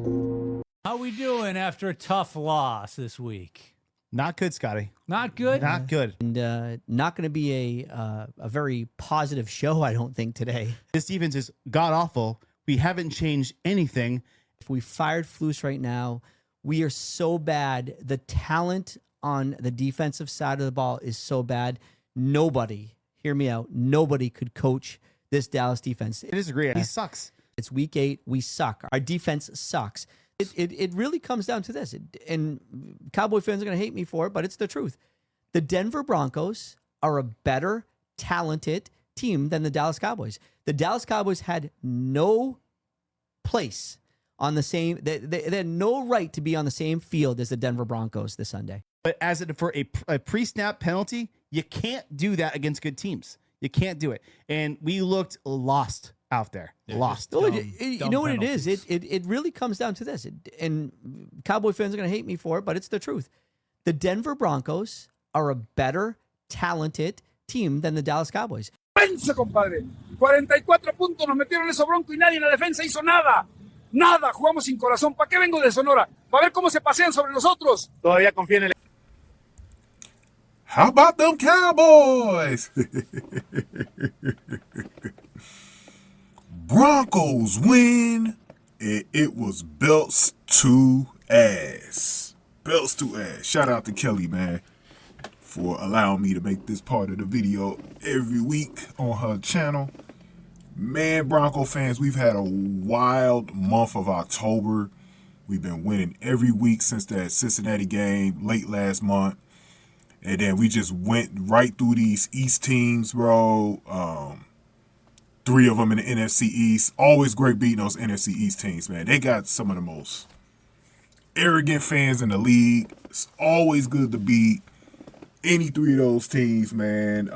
How we doing after a tough loss this week? Not good, Scotty. Not good? Not good. And not going to be a very positive show, I don't think, today. This defense is god-awful. We haven't changed anything. If we fired Flus right now, we are so bad. The talent on the defensive side of the ball is so bad. Nobody, hear me out, nobody could coach this Dallas defense. I disagree. He sucks. It's week 8. We suck. Our defense sucks. It really comes down to this. And Cowboy fans are going to hate me for it, but it's the truth. The Denver Broncos are a better, talented team than the Dallas Cowboys. The Dallas Cowboys had no place on the same, they had no right to be on the same field as the Denver Broncos this Sunday. But for a pre-snap penalty, you can't do that against good teams. You can't do it. And we looked lost out there. Lost. You know what it is? It really comes down to this. And Cowboy fans are going to hate me for it, but it's the truth. The Denver Broncos are a better, talented team than the Dallas Cowboys. Pensa, compadre. 44 puntos nos metieron esos Broncos y nadie en la defensa hizo nada. Nada. Jugamos sin corazón. ¿Para qué vengo de Sonora? ¿Para ver cómo se pasean sobre nosotros? Todavía confío en el... How about them Cowboys? Broncos win, and it was belts to ass. Belts to ass. Shout out to Kelly, man, for allowing me to make this part of the video every week on her channel. Man, Bronco fans, we've had a wild month of October. We've been winning every week since that Cincinnati game late last month. And then we just went right through these East teams, bro. 3 of them in the NFC East. Always great beating those NFC East teams, man. They got some of the most arrogant fans in the league. It's always good to beat. any three of those teams, man.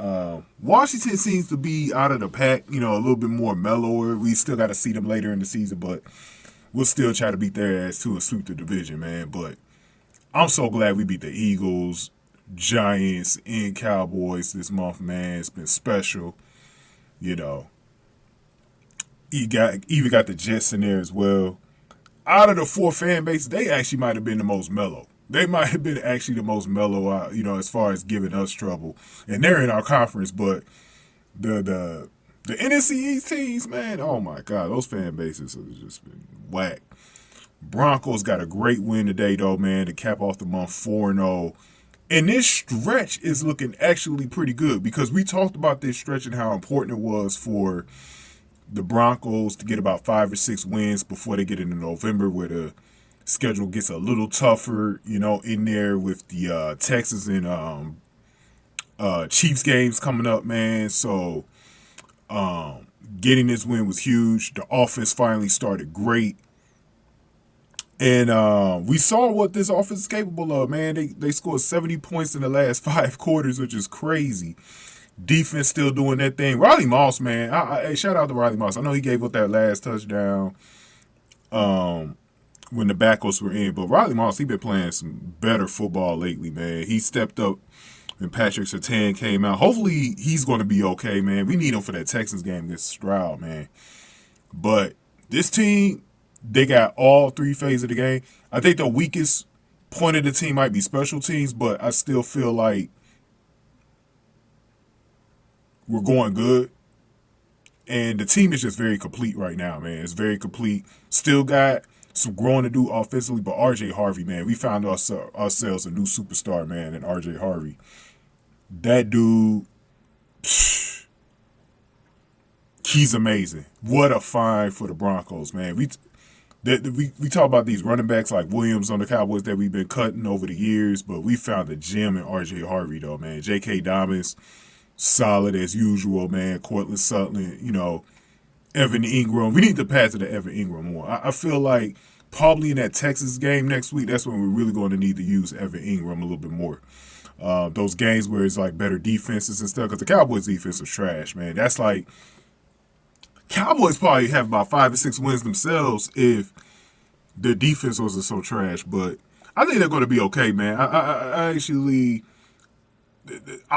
Washington seems to be out of the pack, a little bit more mellower. We still got to see them later in the season, but we'll still try to beat their ass to sweep the division, man. But I'm so glad we beat the Eagles, Giants, and Cowboys this month, man. It's been special, You even got the Jets in there as well. Out of the four fan bases, they actually might have been the most mellow. They might have been actually the most mellow, as far as giving us trouble. And they're in our conference, but the NFC East teams, man, oh my God, those fan bases have just been whack. Broncos got a great win today, though, man, to cap off the month 4-0. And this stretch is looking actually pretty good because we talked about this stretch and how important it was for the Broncos to get about 5 or 6 wins before they get into November, where the schedule gets a little tougher, in there with the Texans and Chiefs games coming up, man. So getting this win was huge. The offense finally started great. And we saw what this offense is capable of, man. They scored 70 points in the last 5 quarters, which is crazy. Defense still doing that thing. Riley Moss, man. Hey, shout out to Riley Moss. I know he gave up that last touchdown when the Broncos were in. But Riley Moss, he been playing some better football lately, man. He stepped up when Patrick Surtain came out. Hopefully he's going to be okay, man. We need him for that Texans game against Stroud, man. But this team, they got all 3 phases of the game. I think the weakest point of the team might be special teams, but I still feel like we're going good. And the team is just very complete right now, man. It's very complete. Still got some growing to do offensively, but RJ Harvey, man, we found ourselves a new superstar, man, in RJ Harvey. That dude, he's amazing. What a find for the Broncos, man. We talk about these running backs like Williams on the Cowboys that we've been cutting over the years, but we found a gem in RJ Harvey, though, man. J.K. Dobbins, solid as usual, man. Cortland Sutton, Evan Ingram. We need to pass it to Evan Ingram more. I feel like probably in that Texas game next week, that's when we're really going to need to use Evan Ingram a little bit more. Those games where it's like better defenses and stuff, because the Cowboys defense is trash, man. That's like, Cowboys probably have about 5 or 6 wins themselves if their defense wasn't so trash, but I think they're going to be okay, man. I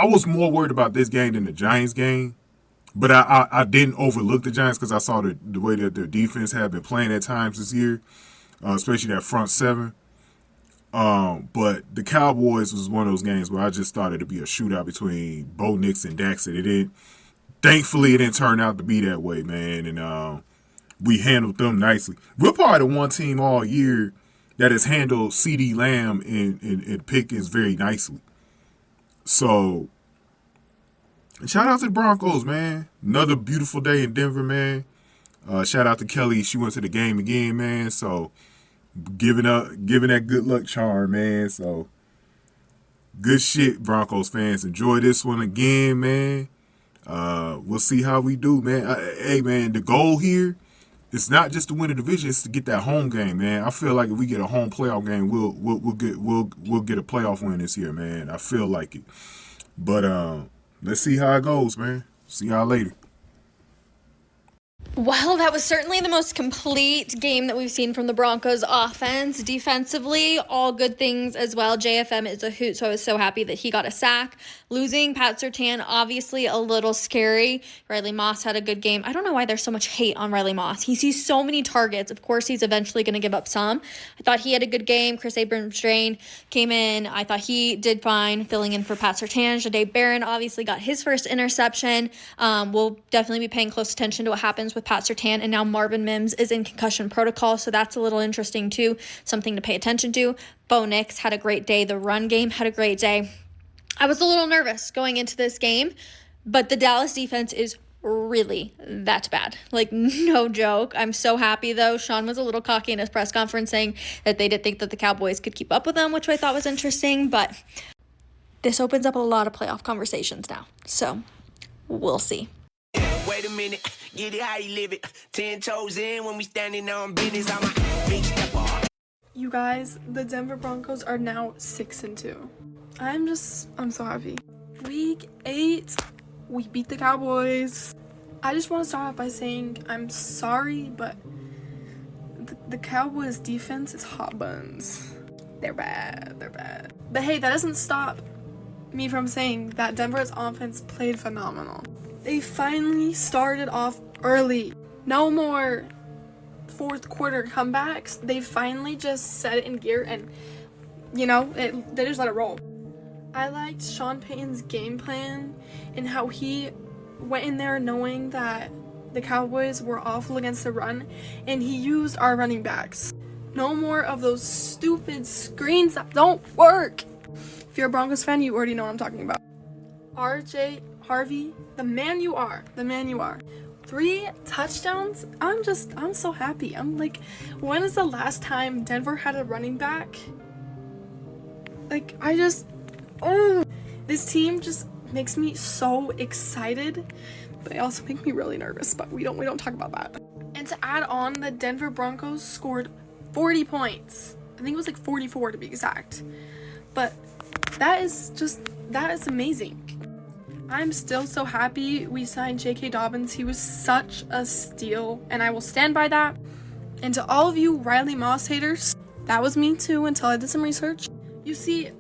was more worried about this game than the Giants game. But I didn't overlook the Giants because I saw the way that their defense had been playing at times this year, especially that front 7. But the Cowboys was one of those games where I just thought it'd be a shootout between Bo Nix and Daxon. Thankfully, it didn't turn out to be that way, man. And we handled them nicely. We're probably the one team all year that has handled CeeDee Lamb and Pickens very nicely. So, shout out to the Broncos, man. Another beautiful day in Denver, man. Shout out to Kelly. She went to the game again, man. So, giving that good luck charm, man. So, good shit, Broncos fans. Enjoy this one again, man. We'll see how we do, man. Hey, man, the goal here, it's not just to win the division; it's to get that home game, man. I feel like if we get a home playoff game, we'll get a playoff win this year, man. I feel like it. But let's see how it goes, man. See y'all later. Well, that was certainly the most complete game that we've seen from the Broncos offense. Defensively, all good things as well. JFM is a hoot, so I was so happy that he got a sack. Losing Pat Surtain, obviously a little scary. Riley Moss had a good game. I don't know why there's so much hate on Riley Moss. He sees so many targets. Of course, he's eventually going to give up some. I thought he had a good game. Chris Abrams-Drain came in. I thought he did fine, filling in for Pat Surtain. Jahdae Barron obviously got his first interception. We'll definitely be paying close attention to what happens with Pat Surtain, and now Marvin Mims is in concussion protocol, so that's a little interesting too, something to pay attention to. Bo Nix had a great day. The run game had a great day. I was a little nervous going into this game, but the Dallas defense is really that bad. Like, no joke. I'm so happy, though. Sean was a little cocky in his press conference saying that they didn't think that the Cowboys could keep up with them, which I thought was interesting, but this opens up a lot of playoff conversations now, so we'll see. Wait a minute, get it how you live it. 10 toes in when we standing on business. I'm a big step. You guys, the Denver Broncos are now 6-2. I'm so happy. Week 8, we beat the Cowboys. I just want to start off by saying I'm sorry, but the Cowboys defense is hot buns. They're bad. But hey, that doesn't stop me from saying that Denver's offense played phenomenal. They finally started off early. No more fourth quarter comebacks. They finally just set it in gear and, they just let it roll. I liked Sean Payton's game plan and how he went in there knowing that the Cowboys were awful against the run, and he used our running backs. No more of those stupid screens that don't work. If you're a Broncos fan, you already know what I'm talking about. RJ Harvey, the man you are. 3 touchdowns. I'm so happy. I'm like, when is the last time Denver had a running back? This team just makes me so excited, but they also make me really nervous, but we don't talk about that. And to add on, the Denver Broncos scored 40 points. I think it was like 44 to be exact. But that is amazing. I'm still so happy we signed J.K. Dobbins. He was such a steal, and I will stand by that. And to all of you Riley Moss haters, that was me too until I did some research. You see,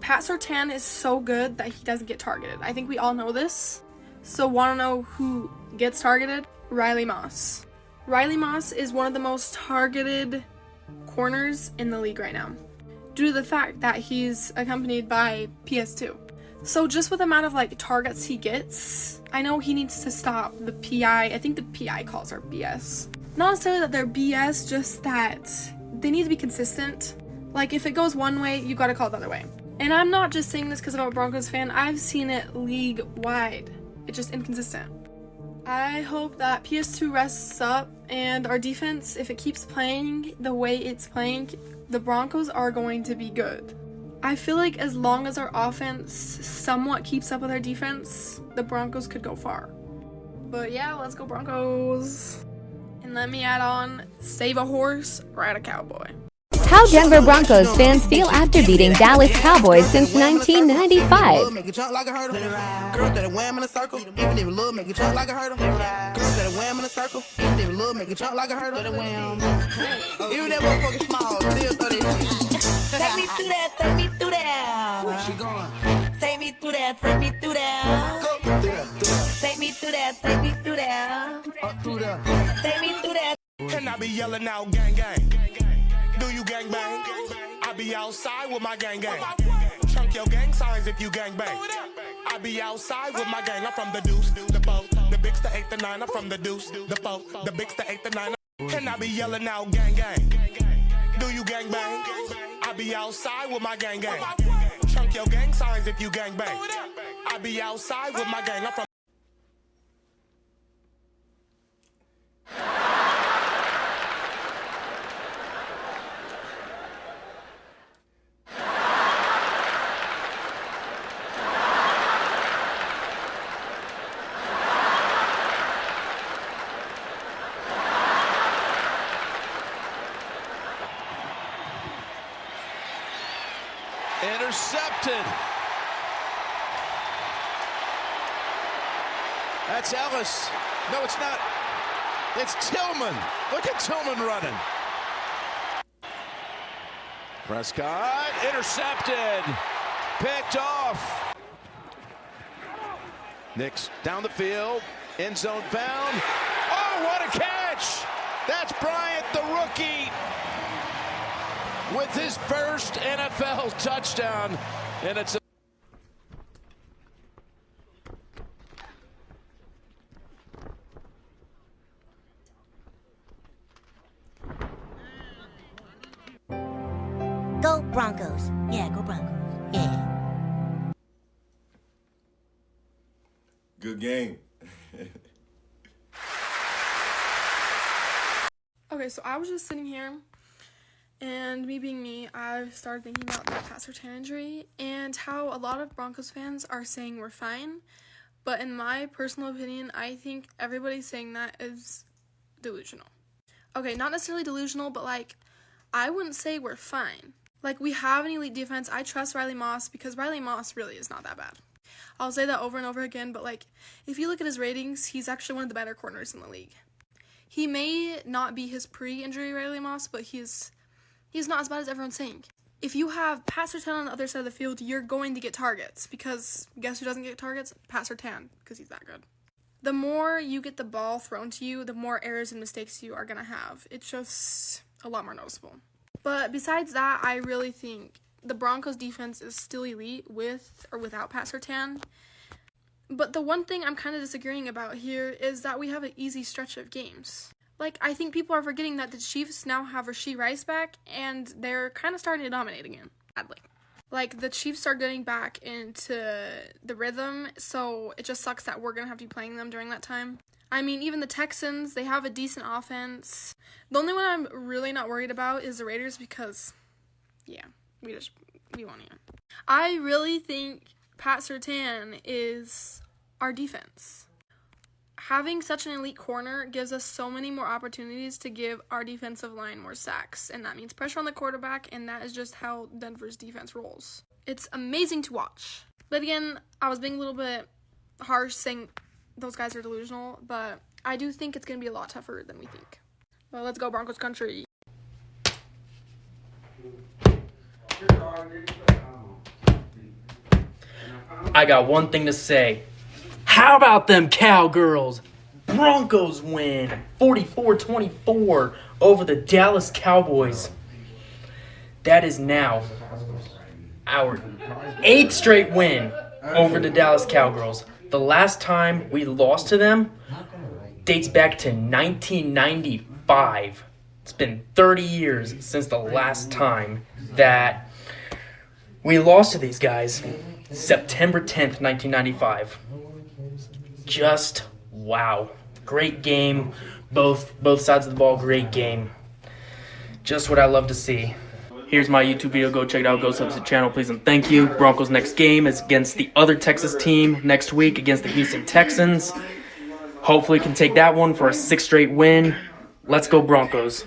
Pat Surtain is so good that he doesn't get targeted. I think we all know this. So want to know who gets targeted? Riley Moss. Riley Moss is one of the most targeted corners in the league right now, due to the fact that he's accompanied by PS2. So just with the amount of targets he gets, I know he needs to stop the PI. I think the PI calls are BS. Not necessarily that they're BS, just that they need to be consistent. If it goes one way, you gotta call it the other way. And I'm not just saying this because I'm a Broncos fan. I've seen it league-wide. It's just inconsistent. I hope that PS2 rests up and our defense, if it keeps playing the way it's playing, the Broncos are going to be good. I feel like as long as our offense somewhat keeps up with our defense, the Broncos could go far. But yeah, let's go Broncos. And let me add on, save a horse, ride a cowboy. How Denver Broncos fans feel after beating Dallas Cowboys since 1995. Make it jump like a hurdle. Girls that wham in a circle. Even if look, make it jump like a hurdle. Girls that wham in a circle. Even if look, make it jump like a hurdle. Even that motherfucking small, still 30. Take me through that, take me through that. Where she going? Take me through that, take me through that. Take me through that, take me through that. Up through there. Take me through that. And I be yelling out gang gang. Do you gang bang? I be outside with my gang gang. Chunk your gang signs if you gang bang. I be outside with my gang. I'm from the deuce, the four, the bigs, the 8, the 9. I'm from the deuce, the four, the bigs, the 8, the 9. And I be yelling out gang gang. Do you gang bang? I be outside with my gang gang. Chunk your gang signs if you gang bang. I be outside with my gang. I'm from Intercepted. That's Ellis. No, it's not. It's Tillman. Look at Tillman running. Prescott intercepted. Picked off. Knicks down the field. End zone bound. Oh, what a catch. That's Bryant, the rookie, with his first NFL touchdown, and it's Go Broncos. Yeah, go Broncos. Yeah. Good game. Okay, so I was just sitting here, and me being me, I started thinking about the Pat Surtain injury and how a lot of Broncos fans are saying we're fine. But in my personal opinion, I think everybody saying that is delusional. Okay, not necessarily delusional, but I wouldn't say we're fine. Like, we have an elite defense. I trust Riley Moss because Riley Moss really is not that bad. I'll say that over and over again, but, like, if you look at his ratings, he's actually one of the better corners in the league. He may not be his pre-injury Riley Moss, but he's not as bad as everyone's saying. If you have Pat Surtain on the other side of the field, you're going to get targets, because guess who doesn't get targets? Pat Surtain, because he's that good. The more you get the ball thrown to you, the more errors and mistakes you are going to have. It's just a lot more noticeable. But besides that, I really think the Broncos defense is still elite with or without Pat Surtain. But the one thing I'm kind of disagreeing about here is that we have an easy stretch of games. Like, I think people are forgetting that the Chiefs now have Rashee Rice back, and they're kind of starting to dominate again, sadly. Like, the Chiefs are getting back into the rhythm, so it just sucks that we're going to have to be playing them during that time. I mean, even the Texans, they have a decent offense. The only one I'm really not worried about is the Raiders because, yeah, we won't even. I really think Pat Surtain is our defense. Having such an elite corner gives us so many more opportunities to give our defensive line more sacks, and that means pressure on the quarterback, and that is just how Denver's defense rolls. It's amazing to watch. But again, I was being a little bit harsh saying those guys are delusional, but I do think it's going to be a lot tougher than we think. Well, let's go Broncos country. I got one thing to say. How about them Cowgirls? Broncos win 44-24 over the Dallas Cowboys. That is now our 8th straight win over the Dallas Cowgirls. The last time we lost to them dates back to 1995. It's been 30 years since the last time that we lost to these guys. September 10th, 1995. Just wow. Great game. Both sides of the ball, great game. Just what I love to see. Here's my YouTube video. Go check it out. Go sub to the channel, please, and thank you. Broncos' next game is against the other Texas team next week against the Houston Texans. Hopefully can take that one for a 6th straight win. Let's go Broncos.